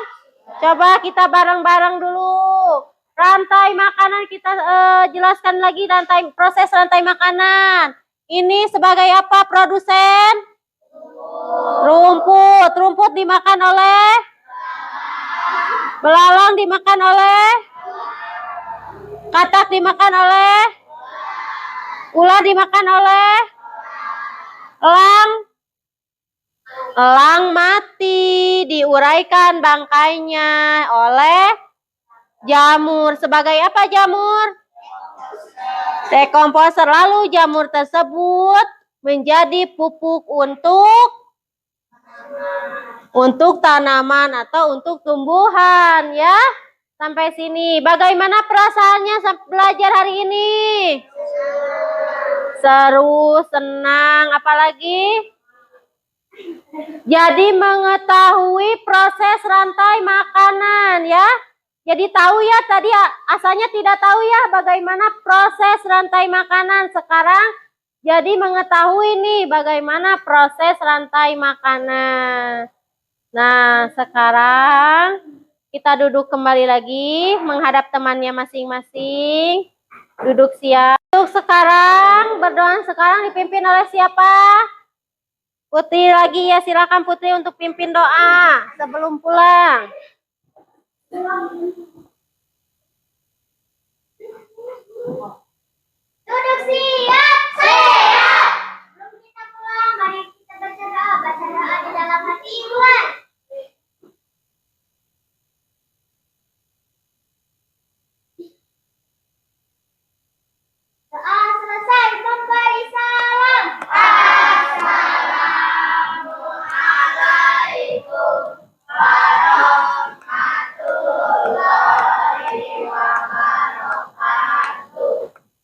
Coba kita bareng-bareng dulu. Rantai makanan kita jelaskan lagi proses rantai makanan. Ini sebagai apa produsen? Rumput. Rumput dimakan oleh Belalang dimakan oleh? Katak dimakan oleh? Ular dimakan oleh? Elang? Elang mati, diuraikan bangkainya oleh jamur. Sebagai apa jamur? Dekomposer. Lalu jamur tersebut menjadi pupuk untuk tanaman atau untuk tumbuhan, ya. Sampai sini. Bagaimana perasaannya belajar hari ini? Seru, senang, apalagi? Jadi mengetahui proses rantai makanan, ya. Jadi tahu ya, tadi asalnya tidak tahu ya bagaimana proses rantai makanan. Sekarang jadi mengetahui nih bagaimana proses rantai makanan. Nah, sekarang kita duduk kembali lagi menghadap temannya masing-masing. Duduk siap. Duduk sekarang, berdoa sekarang dipimpin oleh siapa? Putri lagi ya, silakan Putri untuk pimpin doa sebelum pulang. Duduk siap. Siap. Sebelum kita pulang, mari kita baca doa. Baca doa di dalam hati Tuhan. Doa selesai, memberi salam.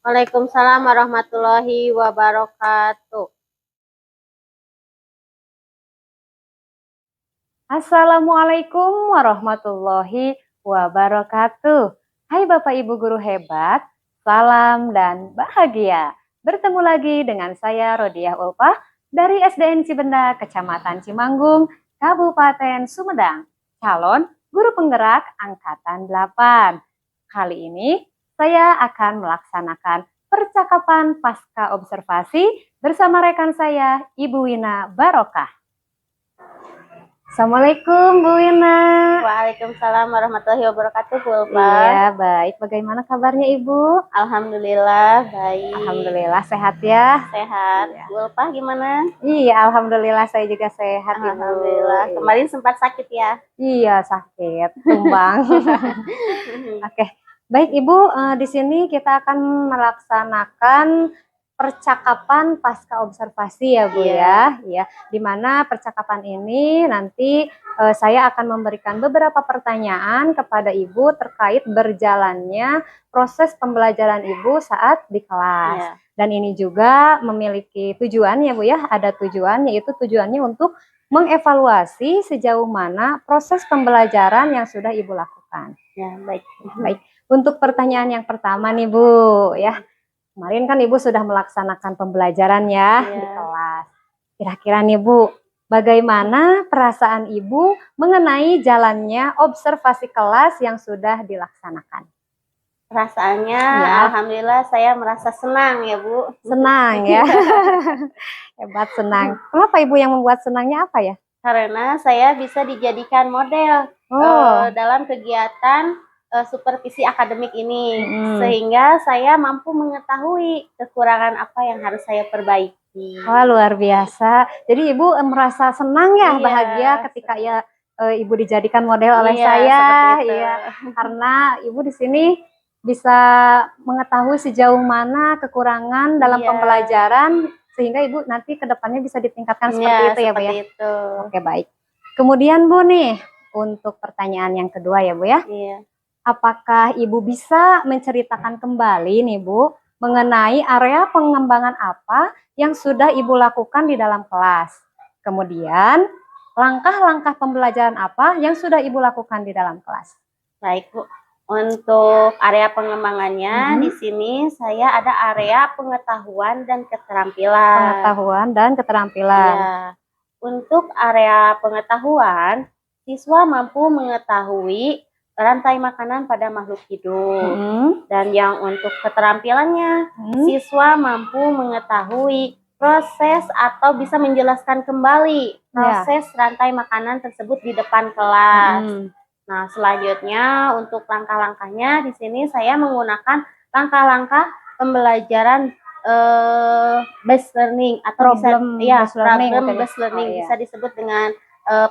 Assalamualaikum warahmatullahi wabarakatuh. Waalaikumsalam warahmatullahi wabarakatuh. Assalamualaikum warahmatullahi wabarakatuh. Hai Bapak Ibu guru hebat, salam dan bahagia. Bertemu lagi dengan saya Rodiah Ulpah dari SDN Cibenda, Kecamatan Cimanggung, Kabupaten Sumedang, calon guru penggerak angkatan 8. Kali ini saya akan melaksanakan percakapan pasca observasi bersama rekan saya, Ibu Wina Barokah. Assalamualaikum Bu Wina. Waalaikumsalam warahmatullahi wabarakatuh, Bu Ulfa. Iya, baik. Bagaimana kabarnya Ibu? Alhamdulillah baik. Alhamdulillah sehat ya. Sehat. Iya. Bu Ulfa gimana? Iya, alhamdulillah saya juga sehat Ibu. Alhamdulillah. Kemarin sempat sakit ya? Iya, sakit, tumbang. Oke. Baik Ibu, di sini kita akan melaksanakan percakapan pasca observasi ya Bu ya. Ya, di mana percakapan ini nanti saya akan memberikan beberapa pertanyaan kepada Ibu terkait berjalannya proses pembelajaran Ibu saat di kelas. Iya. Dan ini juga memiliki tujuan ya Bu ya, ada tujuan, yaitu tujuannya untuk mengevaluasi sejauh mana proses pembelajaran yang sudah Ibu lakukan. Ya, baik. Baik, untuk pertanyaan yang pertama nih Bu ya. Kemarin kan Ibu sudah melaksanakan pembelajaran ya di kelas. Kira-kira nih Bu, bagaimana perasaan Ibu mengenai jalannya observasi kelas yang sudah dilaksanakan? Perasaannya, Ya. alhamdulillah saya merasa senang ya Bu. Senang ya. Hebat, senang. Kenapa Ibu yang membuat senangnya apa ya? Karena saya bisa dijadikan model dalam kegiatan supervisi akademik ini, sehingga saya mampu mengetahui kekurangan apa yang harus saya perbaiki. Wah, luar biasa. Jadi Ibu merasa senang ya, Iya. bahagia ketika ya Ibu dijadikan model oleh Iya, saya. seperti itu. Iya, karena Ibu di sini bisa mengetahui sejauh mana kekurangan dalam Iya. pembelajaran sehingga Ibu nanti ke depannya bisa ditingkatkan seperti itu ya Bu ya. Seperti itu. Oke, baik. Kemudian Bu nih, untuk pertanyaan yang kedua ya Bu ya. Iya. Apakah Ibu bisa menceritakan kembali nih Bu mengenai area pengembangan apa yang sudah Ibu lakukan di dalam kelas? Kemudian langkah-langkah pembelajaran apa yang sudah Ibu lakukan di dalam kelas? Baik Bu. Untuk area pengembangannya di sini saya ada area pengetahuan dan keterampilan. Pengetahuan dan keterampilan. Ya. Untuk area pengetahuan, siswa mampu mengetahui rantai makanan pada makhluk hidup. Dan yang untuk keterampilannya, siswa mampu mengetahui proses atau bisa menjelaskan kembali proses rantai makanan tersebut di depan kelas. Nah, selanjutnya untuk langkah-langkahnya di sini saya menggunakan langkah-langkah pembelajaran based learning atau Problem bisa based learning problem mungkin. based learning Oh, iya. bisa disebut dengan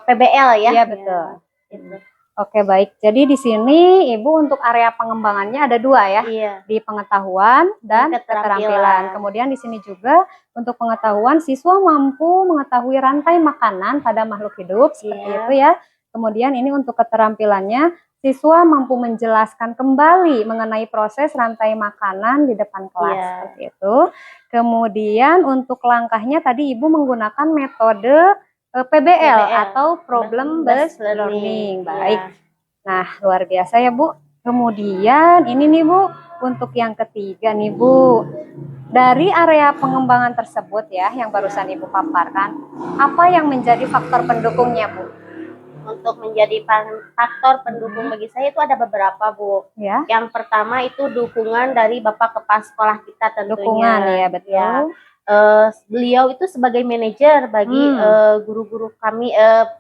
PBL ya. Iya, betul. Gitu. Oke, baik. Jadi di sini Ibu untuk area pengembangannya ada 2 ya. Iya. Di pengetahuan dan Keterampilan. keterampilan. Kemudian di sini juga untuk pengetahuan siswa mampu mengetahui rantai makanan pada makhluk hidup seperti Iya. itu ya. Kemudian ini untuk keterampilannya siswa mampu menjelaskan kembali mengenai proses rantai makanan di depan kelas Iya. seperti itu. Kemudian untuk langkahnya tadi Ibu menggunakan metode PBL atau problem based learning. Baik. Iya. Nah, luar biasa ya, Bu. Kemudian ini nih, Bu, untuk yang ketiga nih, Bu. Dari area pengembangan tersebut ya, yang barusan Ibu paparkan, apa yang menjadi faktor pendukungnya, Bu? Untuk menjadi faktor pendukung bagi saya itu ada beberapa, Bu. Ya. Yang pertama itu dukungan dari Bapak Kepala Sekolah kita tentunya. Dukungan ya, betul. Ya. Beliau itu sebagai manajer bagi guru-guru kami,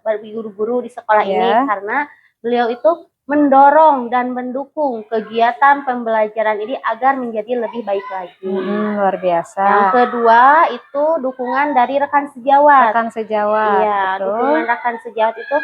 bagi guru-guru di sekolah ini, karena beliau itu mendorong dan mendukung kegiatan pembelajaran ini agar menjadi lebih baik lagi. Luar biasa. Yang kedua itu dukungan dari rekan sejawat. Rekan sejawat. Iya, betul. dukungan rekan sejawat itu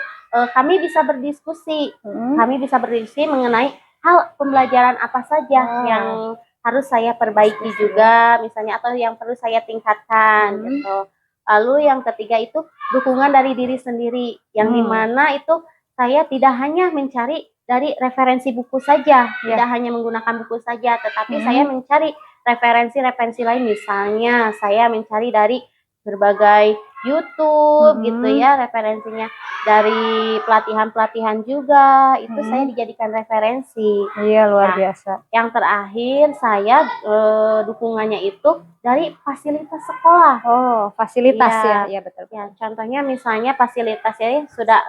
kami bisa berdiskusi. Kami bisa berdiskusi mengenai hal pembelajaran apa saja yang harus saya perbaiki juga, misalnya, atau yang perlu saya tingkatkan gitu. Lalu yang ketiga itu dukungan dari diri sendiri, yang dimana itu saya tidak hanya mencari dari referensi buku saja, tidak hanya menggunakan buku saja, tetapi saya mencari referensi-referensi lain. Misalnya saya mencari dari berbagai YouTube gitu ya, referensinya dari pelatihan-pelatihan juga, itu saya dijadikan referensi. Iya, luar biasa. Yang terakhir saya dukungannya itu dari fasilitas sekolah. Oh, fasilitas ya, iya betul. Ya, contohnya misalnya fasilitasnya sudah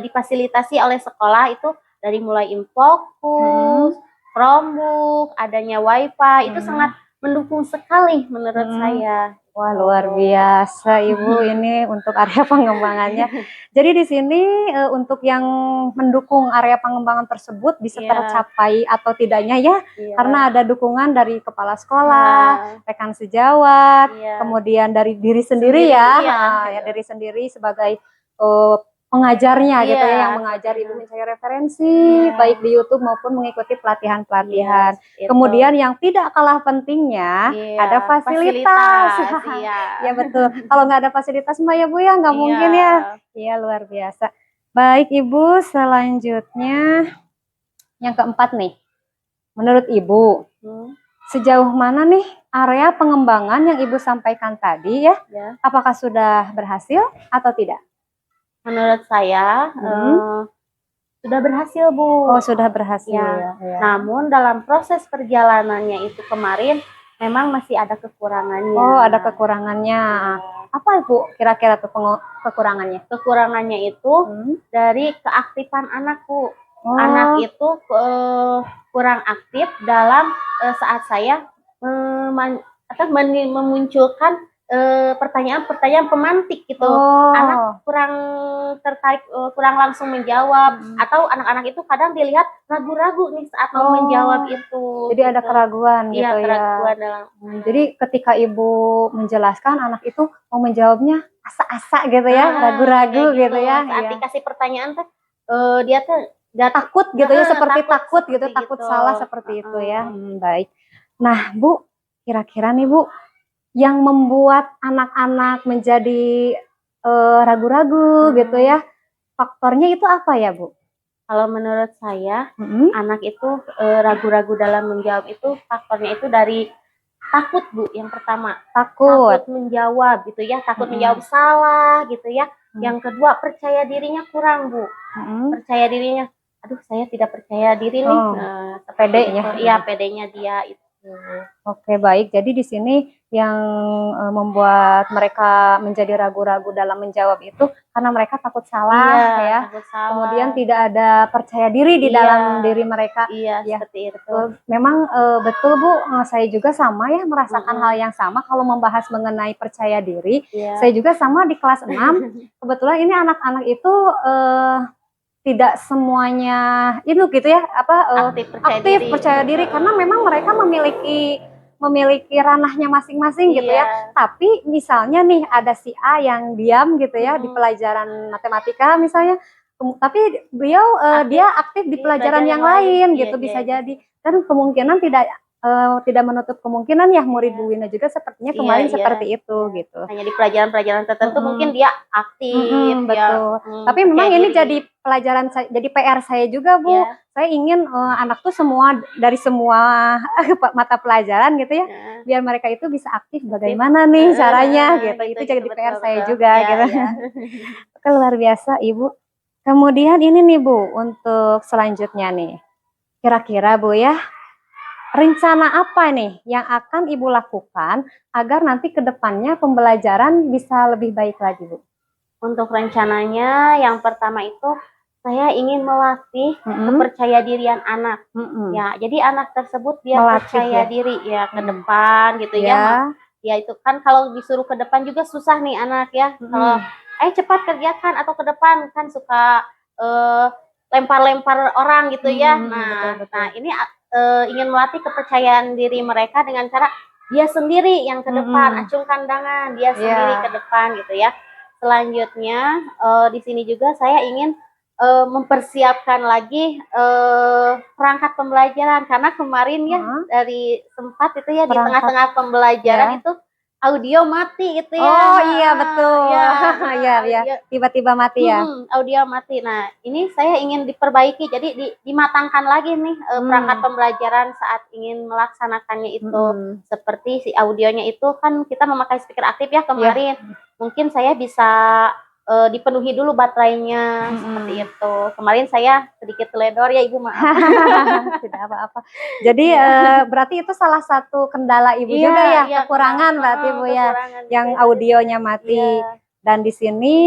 difasilitasi oleh sekolah itu dari mulai Infokus, Chromebook, adanya WiFi, itu sangat mendukung sekali menurut saya. Wah, luar biasa Ibu ini untuk area pengembangannya. Jadi di sini untuk yang mendukung area pengembangan tersebut bisa tercapai atau tidaknya ya, karena ada dukungan dari kepala sekolah, rekan sejawat, kemudian dari diri sendiri ya, diri sendiri sebagai pengajarnya gitu ya, yang mengajar Ibu mencari referensi baik di YouTube maupun mengikuti pelatihan-pelatihan. Kemudian yang tidak kalah pentingnya ada fasilitas. Ya betul. Kalau nggak ada fasilitas mah ya Bu ya nggak mungkin ya. Iya, luar biasa. Baik Ibu, selanjutnya yang keempat nih. Menurut Ibu, sejauh mana nih area pengembangan yang Ibu sampaikan tadi ya? Apakah sudah berhasil atau tidak? Menurut saya sudah berhasil, Bu. Oh, sudah berhasil. Ya. Namun dalam proses perjalanannya itu kemarin memang masih ada kekurangannya. Oh, ada kekurangannya. Apa Bu kira-kira tuh kekurangannya? Kekurangannya itu dari keaktifan anak, Bu. Anak itu kurang aktif dalam saat saya memunculkan pertanyaan-pertanyaan pemantik gitu. Anak kurang tertarik, kurang langsung menjawab, atau anak-anak itu kadang dilihat ragu-ragu nih saat mau menjawab itu. Jadi ada keraguan gitu ya. Keraguan dalam. Jadi ketika Ibu menjelaskan, anak itu mau menjawabnya asa-asa gitu ya, ragu-ragu gitu ya. Saat dikasih pertanyaan tuh dia tuh takut gitu ya, seperti takut gitu, takut salah seperti itu ya. Baik. Nah, Bu, kira-kira nih Bu, yang membuat anak-anak menjadi ragu-ragu gitu ya, faktornya itu apa ya Bu? Kalau menurut saya, anak itu ragu-ragu dalam menjawab itu faktornya itu dari takut, Bu. Yang pertama, takut menjawab gitu ya, takut menjawab salah gitu ya. Yang kedua, percaya dirinya kurang, Bu. Percaya dirinya, aduh saya tidak percaya diri nih. Pedenya. Iya, pedenya dia itu. Oke, baik. Jadi di sini yang membuat mereka menjadi ragu-ragu dalam menjawab itu karena mereka takut salah ya. Takut salah. Kemudian tidak ada percaya diri di dalam diri mereka. Iya, seperti itu. Memang betul Bu, saya juga sama ya merasakan hal yang sama kalau membahas mengenai percaya diri. Saya juga sama di kelas 6. Kebetulan ini anak-anak itu tidak semuanya itu gitu ya Aktif percaya diri karena memang mereka memiliki ranahnya masing-masing gitu ya. Tapi misalnya nih ada si A yang diam gitu ya di pelajaran matematika misalnya, tapi beliau dia aktif di pelajaran yang lain gitu bisa jadi. Dan kemungkinan tidak menutup kemungkinan ya murid Bu Wina juga sepertinya kemarin seperti itu gitu. Hanya di pelajaran-pelajaran tertentu mungkin dia aktif. Betul. Tapi memang ini jadi pelajaran jadi PR saya juga Bu. Saya ingin anak tuh dari semua mata pelajaran gitu ya, biar mereka itu bisa aktif bagaimana nih caranya gitu. Itu jadi PR saya juga gitu. Oke, luar biasa Ibu. Kemudian ini nih Bu, untuk selanjutnya nih. Kira-kira Bu ya, rencana apa nih yang akan Ibu lakukan agar nanti ke depannya pembelajaran bisa lebih baik lagi Bu? Untuk rencananya yang pertama itu saya ingin melatih kepercaya dirian anak. Ya, jadi anak tersebut dia percaya diri ya ke depan gitu ya. Ya itu kan kalau disuruh ke depan juga susah nih anak ya. Kalau cepat kerjakan atau ke depan kan suka lempar-lempar orang gitu ya. Nah ini ingin melatih kepercayaan diri mereka dengan cara dia sendiri yang ke depan, acung kandangan, dia sendiri ke depan gitu ya. Selanjutnya di sini juga saya ingin mempersiapkan lagi perangkat pembelajaran karena kemarin ya dari sempat itu ya di tengah-tengah pembelajaran itu audio mati gitu ya. Oh iya betul. Ya. Tiba-tiba mati ya. Audio mati. Nah ini saya ingin diperbaiki jadi dimatangkan lagi nih perangkat pembelajaran saat ingin melaksanakannya itu. Seperti si audionya itu kan kita memakai speaker aktif ya kemarin. Mungkin saya bisa dipenuhi dulu baterainya seperti itu. Kemarin saya sedikit teledor ya Ibu, maaf. Tidak apa-apa. Jadi berarti itu salah satu kendala Ibu juga ya, kekurangan berarti Bu ya, yang audionya mati. Dan di sini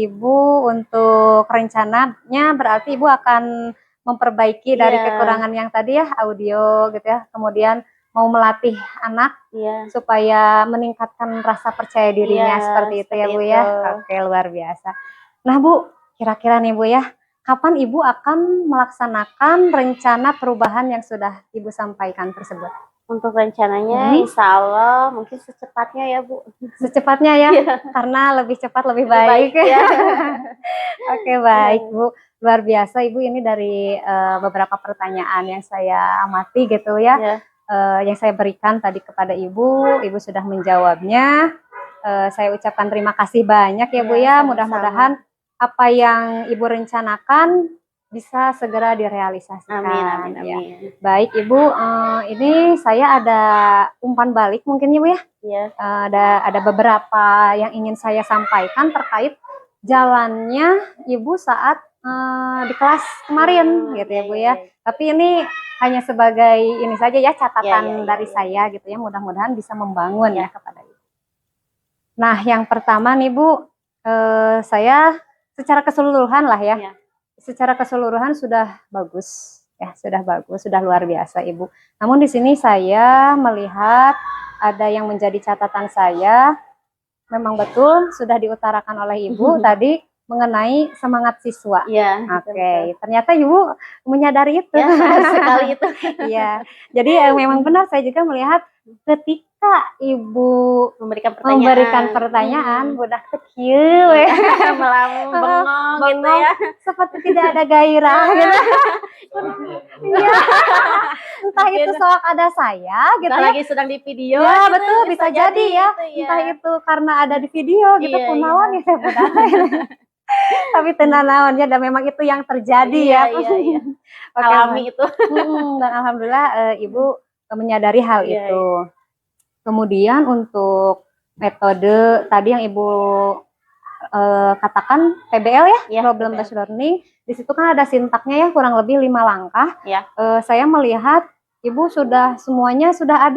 Ibu untuk rencananya berarti Ibu akan memperbaiki dari kekurangan yang tadi ya, audio gitu ya. Kemudian mau melatih anak supaya meningkatkan rasa percaya dirinya seperti itu ya Bu ya. Oke, luar biasa. Nah Bu, kira-kira nih Bu ya, kapan Ibu akan melaksanakan rencana perubahan yang sudah Ibu sampaikan tersebut? Untuk rencananya insya Allah mungkin secepatnya ya Bu. Secepatnya ya, karena lebih cepat lebih baik. Oke, baik Bu. Luar biasa Ibu, ini dari beberapa pertanyaan yang saya amati gitu ya. Yang saya berikan tadi kepada Ibu sudah menjawabnya. Saya ucapkan terima kasih banyak ya Bu ya. Mudah-mudahan apa yang Ibu rencanakan bisa segera direalisasikan. Amin. Ya. Baik Ibu, ini saya ada umpan balik mungkin ya Bu ya. Ada beberapa yang ingin saya sampaikan terkait jalannya Ibu saat di kelas kemarin gitu ya Bu ya. Tapi ini hanya sebagai ini saja ya catatan dari saya gitu ya, mudah-mudahan bisa membangun ya kepada Ibu. Nah yang pertama nih Bu, saya secara keseluruhan lah ya, secara keseluruhan sudah bagus ya, sudah luar biasa Ibu. Namun di sini saya melihat ada yang menjadi catatan saya, memang betul sudah diutarakan oleh Ibu tadi mengenai semangat siswa. Oke. Ternyata Ibu menyadari itu. Sekali itu. Iya. Jadi memang benar saya juga melihat ketika Ibu memberikan pertanyaan, budak kecil, melamun, bengong gitu ya. Seperti tidak ada gairah gitu. Iya. Entah itu soal ada saya gitu ya. Lagi sedang di video. Ya gitu, betul bisa jadi ya. Entah itu karena ada di video gitu kunaon ya budak. Tapi tenanawannya dan memang itu yang terjadi ya. Alami itu. Dan alhamdulillah Ibu menyadari hal itu. Kemudian untuk metode tadi yang Ibu katakan PBL ya, problem based learning, di situ kan ada sintaknya ya kurang lebih 5 langkah. Saya melihat Ibu semuanya sudah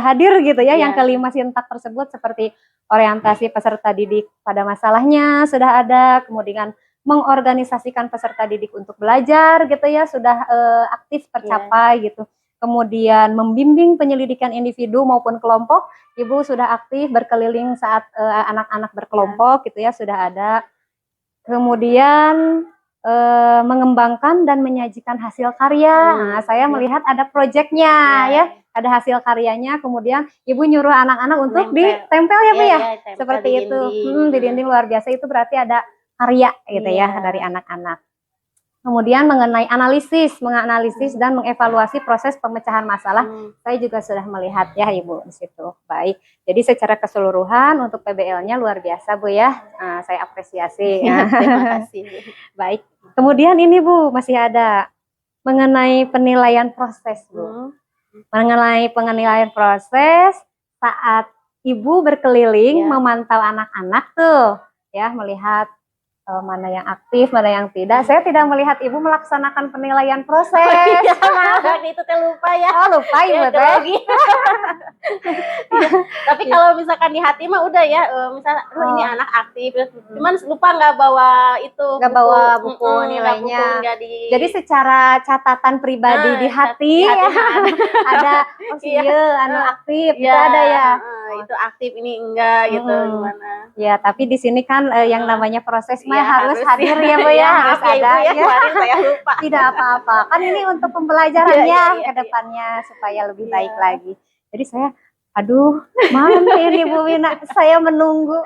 hadir gitu ya, yang kelima sintak tersebut seperti orientasi peserta didik pada masalahnya sudah ada, kemudian mengorganisasikan peserta didik untuk belajar gitu ya, sudah aktif tercapai gitu. Kemudian membimbing penyelidikan individu maupun kelompok, Ibu sudah aktif berkeliling saat anak-anak berkelompok gitu ya, sudah ada. Kemudian mengembangkan dan menyajikan hasil karya. Nah, saya melihat ada proyeknya ya, ada hasil karyanya. Kemudian ibu nyuruh anak-anak untuk ditempel ya Bu ya, seperti itu. Di dinding luar biasa, itu berarti ada karya gitu ya dari anak-anak. Kemudian mengenai menganalisis dan mengevaluasi proses pemecahan masalah, saya juga sudah melihat ya Ibu di situ. Baik, jadi secara keseluruhan untuk PBL-nya luar biasa Bu ya, saya apresiasi. Terima kasih. Baik, kemudian ini Bu masih ada mengenai penilaian proses Bu. Mengenai penilaian proses saat Ibu berkeliling memantau anak-anak tuh ya, melihat mana yang aktif, mana yang tidak. Saya tidak melihat Ibu melaksanakan penilaian proses. Itu teh lupa ya. Oh, lupa Ibu teh. Tapi kalau misalkan di hati mah udah ya, misalnya ini anak aktif, cuman lupa nggak bawa itu. Nggak bawa buku nilainya. Jadi secara catatan pribadi di hati ya, ada anu aktif, itu ada ya. Itu aktif, ini enggak gitu gimana. Ya, tapi di sini kan yang namanya proses mah harus hadir ya Bu ya, harus ada ya. Kemarin saya lupa. Tidak apa-apa, kan ini untuk pembelajarannya ke depannya supaya lebih baik lagi. Jadi saya, aduh, mana ini Bu Wina, saya menunggu.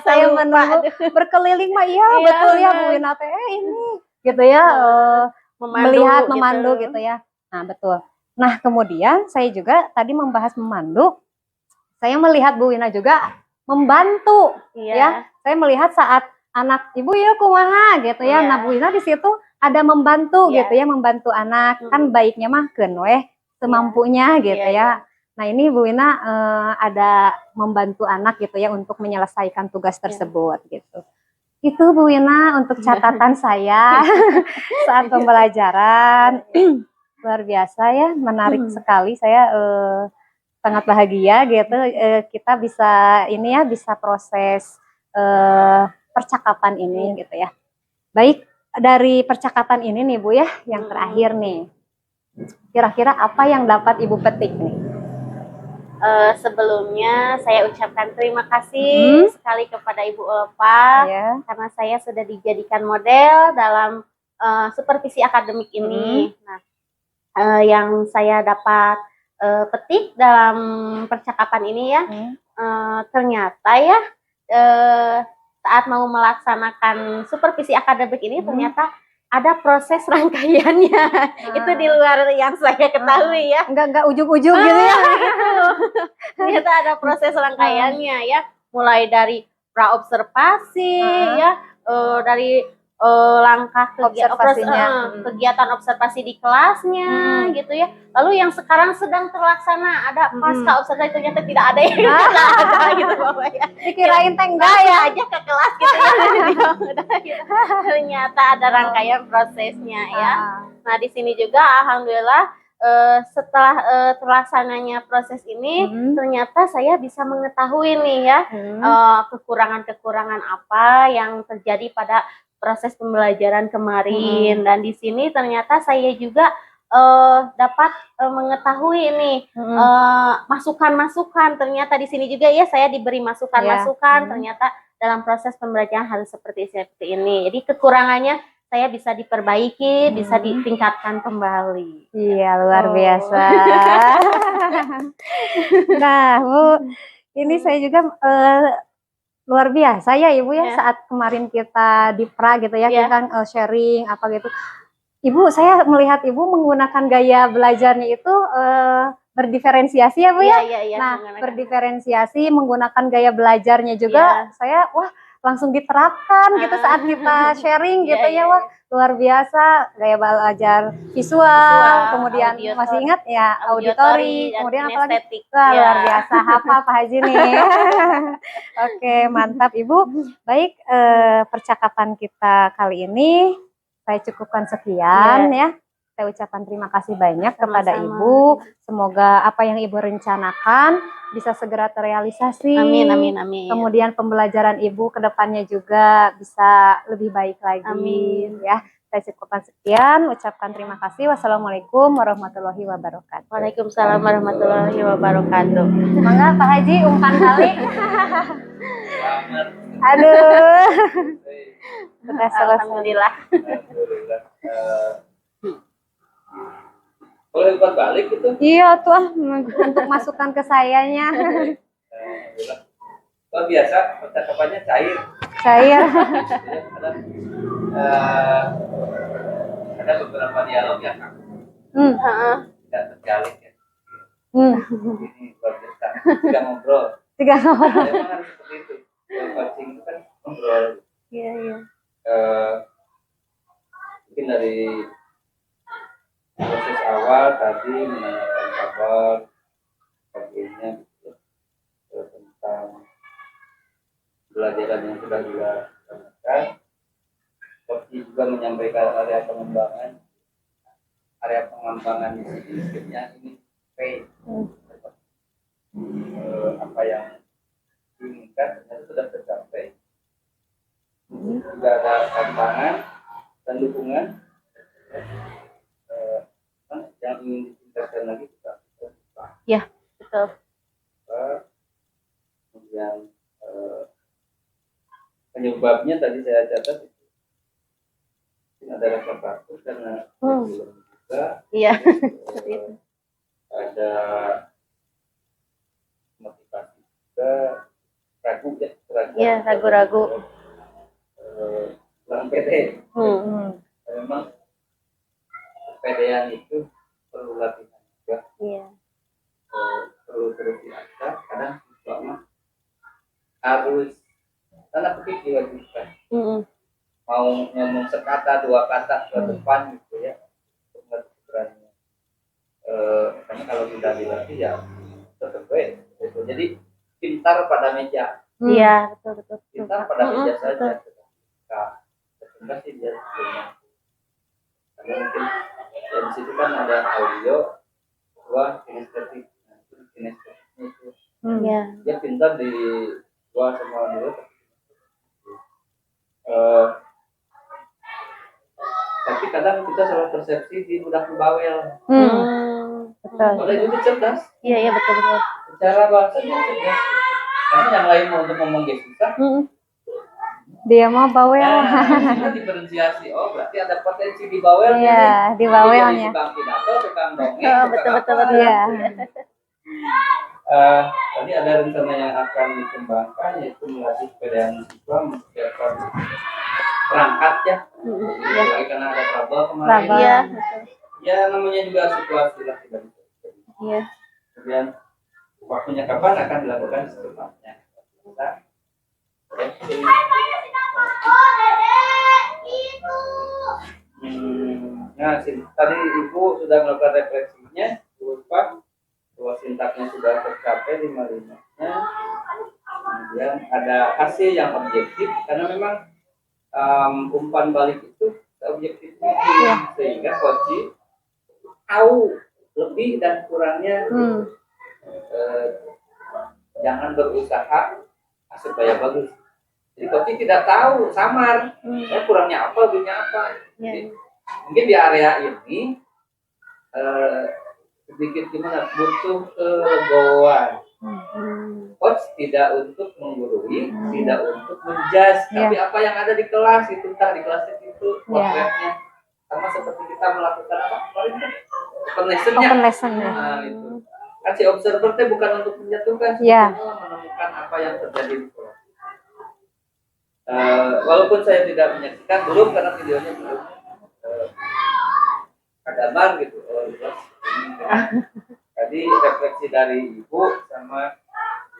Saya menunggu berkeliling mah iya betul ya Bu Wina teh ini gitu ya, melihat memandu gitu ya. Nah, betul. Nah, kemudian saya juga tadi membahas memandu, saya melihat Bu Wina juga membantu ya. Saya melihat saat anak Ibu ya kumaha gitu ya. Nah, Bu Wina di situ ada membantu gitu ya, membantu anak. Kan baiknya mah keun weh semampunya gitu ya. Nah, ini Bu Wina ada membantu anak gitu ya untuk menyelesaikan tugas tersebut gitu. Itu Bu Wina untuk catatan saya saat pembelajaran. Luar biasa ya, menarik sekali. Saya sangat bahagia gitu, kita bisa ini ya, bisa proses percakapan ini gitu ya. Baik, dari percakapan ini nih Bu ya, yang terakhir nih, kira-kira apa yang dapat Ibu petik nih? Sebelumnya saya ucapkan terima kasih sekali kepada Ibu Ulfa karena saya sudah dijadikan model dalam supervisi akademik ini. Nah, yang saya dapat petik dalam percakapan ini ya, ternyata ya saat mau melaksanakan supervisi akademik ini ternyata ada proses rangkaiannya. Itu di luar yang saya ketahui ya. Enggak ujug-ujug gitu ya. Ternyata ada proses rangkaiannya ya, mulai dari praobservasi ya, dari langkah kegiatan observasi di kelasnya gitu ya. Lalu yang sekarang sedang terlaksana ada pasca observasi, ternyata tidak ada yang ada gitu Bapak ya. Dikirain teh enggak ya aja ke kelas gitu ya. Gitu. Ternyata ada rangkaian prosesnya ya. Nah, di sini juga alhamdulillah setelah terlaksananya proses ini ternyata saya bisa mengetahui nih ya kekurangan-kekurangan apa yang terjadi pada proses pembelajaran kemarin. Dan di sini ternyata saya juga dapat mengetahui nih masukan-masukan. Ternyata di sini juga ya saya diberi masukan-masukan. Ternyata dalam proses pembelajaran harus seperti ini. Jadi kekurangannya saya bisa diperbaiki, bisa ditingkatkan kembali. Iya, luar biasa. Nah, Bu, ini saya juga luar biasa ya Ibu ya, saat kemarin kita di pra gitu ya, kita kan sharing apa gitu. Ibu, saya melihat Ibu menggunakan gaya belajarnya itu berdiferensiasi ya Bu ya. Nah, berdiferensiasi menggunakan gaya belajarnya juga saya langsung diterapkan gitu saat kita sharing gitu ya. Wah, luar biasa gaya belajar visual, kemudian masih ingat ya auditori, kemudian apa lagi? Wah, luar biasa, hafal Pak Haji nih. Oke, mantap Ibu. Baik, percakapan kita kali ini saya cukupkan sekian ya. Saya ucapkan terima kasih banyak kepada Ibu. Semoga apa yang Ibu rencanakan bisa segera terrealisasi. Amin, amin, amin. Kemudian pembelajaran Ibu ke depannya juga bisa lebih baik lagi. Amin. Ya, saya cukupkan sekian. Ucapkan terima kasih. Wassalamualaikum warahmatullahi wabarakatuh. Waalaikumsalam warahmatullahi wabarakatuh. Semoga Pak Haji umpan kali. Aduh. Sudah selesai. Alhamdulillah. Alhamdulillah. Boleh buat balik gitu. Iya tuh untuk masukkan ke sayanya. Alhamdulillah. Luar biasa, percakapannya cair. Saya. Eh, ada beberapa dialog yang tidak terjalin ya. Ini luar biasa. Tidak ngobrol. Tiga orang. Memang harus seperti itu. Kalau coaching itu kan ngobrol. Iya, iya. Mungkin dari proses awal tadi menanyakan kabar, sebagainya gitu, tentang pelajaran yang sudah dilakukan. Coach juga menyampaikan area pengembangan di skillnya ini P. Apa yang diinginkan ternyata sudah tercapai. Juga ada tantangan dan dukungan yang ingin ditingkatkan lagi kita. Ya, betul. Kemudian penyebabnya tadi saya catat itu ada rasa takut karena belum juga. Iya. Ada motivasi juga, ragu ya, Iya, ragu-ragu. kurang pede. Memang kepedean itu perlu latihan juga, Iya. perlu terus diasah. Kadang siswa harus tanda petik diwajibkan. Mau ngomong sekata dua kata ke depan gitu ya, untuk melatih keberanian. Karena kalau tidak dilatih ya tetap baik. Gitu. Jadi pintar pada meja, Iya, betul. pintar pada meja saja. Enggak sih dia belum mampu. Karena mungkin ya di situ kan ada audio, dua kinestetik. Nah, itu kinestetiknya itu Iya. dia pintar di dua sama dua. Tapi kadang kita salah persepsi di budak bawel. Betul. Kalau itu cerdas, Iya, betul. secara bahasa dia cerdas. Karena yang lain mau untuk ngomong dia susah. Dia mau bawel. Kita diferensiasi. Oh, berarti ada potensi di bawel. Iya, di bawelnya. Tukang pidato, tukang dongeng. Betul. Iya. Tadi ada rencana yang akan dikembangkan, yaitu melatih kepedean siswa mempersiapkan perangkat ya. Apalagi karena ada trouble kemarin. Trouble. Iya, Ya namanya juga situasi lah, tidak bisa. Iya. Kemudian waktunya kapan akan dilakukan secepatnya. Nah, tadi Ibu sudah melakukan refleksinya, lupa bahwa sintaknya sudah tercapai 5-5-nya. Kemudian ada hasil yang objektif, karena memang umpan balik itu objektifnya sehingga coach tahu lebih dan kurangnya. Jangan berusaha supaya bagus. Jadi coach tidak tahu, samar. Kurangnya apa, lebihnya apa. Jadi, mungkin di area ini sedikit gimana, butuh kegoan. Coach tidak untuk menggurui, tidak untuk menjudge, tapi apa yang ada di kelas itu, entah di kelas itu potretnya. Sama seperti kita melakukan apa kemarin kan? Open lesson-nya. Nah, itu. Kan si observer itu bukan untuk menjatuhkan, menemukan apa yang terjadi di kelas. Walaupun saya tidak menyaksikan belum karena videonya belum kadabar gitu. Tadi refleksi dari Ibu sama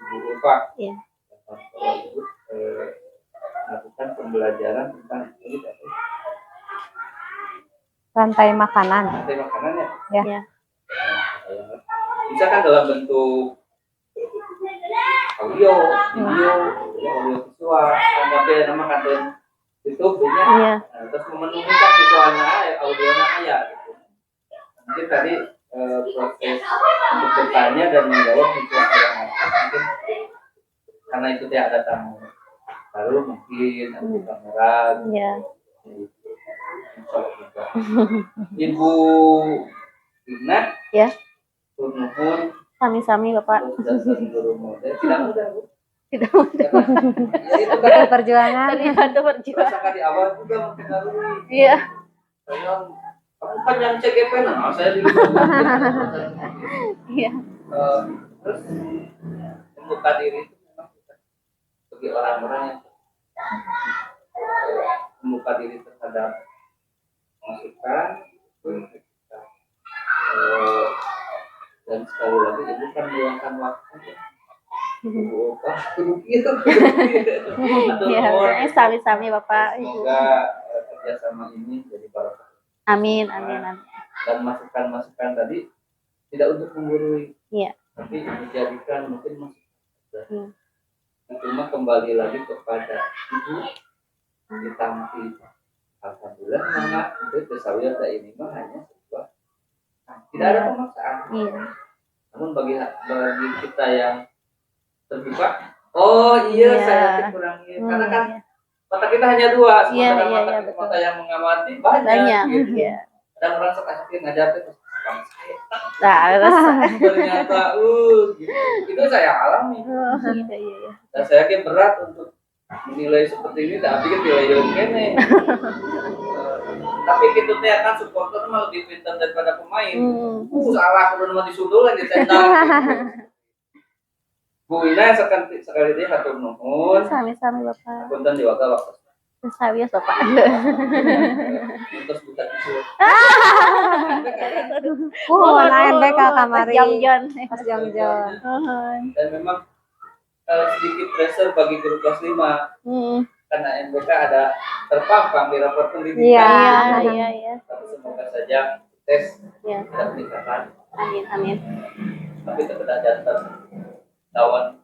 Ibu Ulfa. Ibu melakukan pembelajaran tentang ini Rantai makanan. Rantai makanan ya. Ya. Bisa kan dalam bentuk audio, video, audio visual, tapi nama konten YouTube-nya. Terus memenuhi kan visualnya, audionya ya. Gitu. Mungkin tadi proses untuk bertanya dan menjawab situasi yang mungkin karena itu tidak ada tamu baru mungkin ada kamera. Ibu Ina, turun Sami-sami Bapak. tidak mudah Bu. Tidak Ya, itu Betul kan perjuangan. terlibat berjuang. rasakan di awal juga mempengaruhi. Iya. Saya, kamu kan yang CGP, nah saya di Iya. terus membuka diri itu memang bagi orang-orang yang membuka diri terhadap masukan dan sekali lagi ibu kan meluangkan waktu gitu. Iya, sami-sami Bapak. Semoga kerjasama ini jadi barokah Amin, amin, amin. dan masukan-masukan tadi tidak untuk menggurui, Iya. tapi dijadikan mungkin masukan. Hmm. Cuma kembali lagi kepada ibu ditampi. Alhamdulillah mama itu saya ini mah hanya sebuah tidak ada pemaksaan. Iya. Namun bagi kita yang terbuka, oh iya Iya. saya kurangi karena kan Iya. mata kita hanya dua, Iya, sementara iya, mata, iya, betul. mata yang mengamati banyak. Banyak. Gitu. Iya. Dan orang sok asik ngajar terus kamu saya. Nah, terus. Ternyata, gitu. Itu saya alami. Iya, iya, iya. Dan saya yakin berat untuk menilai seperti ini, tapi kita nilai kene. Tapi kita teh kan supporter mah lebih pintar daripada pemain. Salah kudu mah disundul yang ditendang. Bu Ina sekali dia hatur nuhun. Sami-sami Bapak. Punten diwaga waktu. Sami Bapak. Terus buka tisu. NBK kamari. Jongjon. Mas Jongjon. Dan memang sedikit pressure bagi guru kelas 5 karena NBK ada terpampang di rapor pendidikan. Iya. Iya, iya. Tapi semoga saja tes Iya. ada peningkatan. Amin, amin. Tapi tetap ada tawan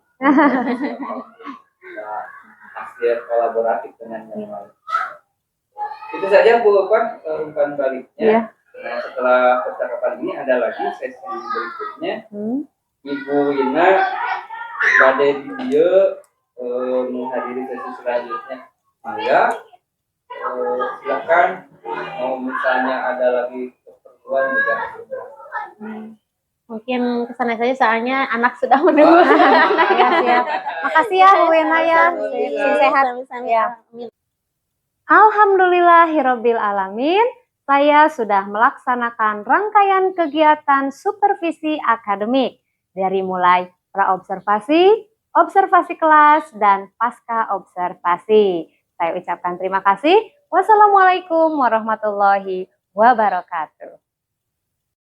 hasil kolaboratif dengan yang lain. Itu saja Bu Pan umpan baliknya. Iya. Nah, setelah percakapan ini ada lagi sesi berikutnya. Ibu Ina badai di dia menghadiri sesi selanjutnya. Mangga silakan mau misalnya ada lagi keperluan juga. Mungkin kesana saja soalnya anak sudah menunggu. Ya, siap. Makasih ya Bu Ina ya. Sehat. Sami-sami. Ya. Amin. Alhamdulillahirabbil alamin. Saya sudah melaksanakan rangkaian kegiatan supervisi akademik dari mulai praobservasi, observasi kelas, dan pasca observasi. Saya ucapkan terima kasih. Wassalamualaikum warahmatullahi wabarakatuh.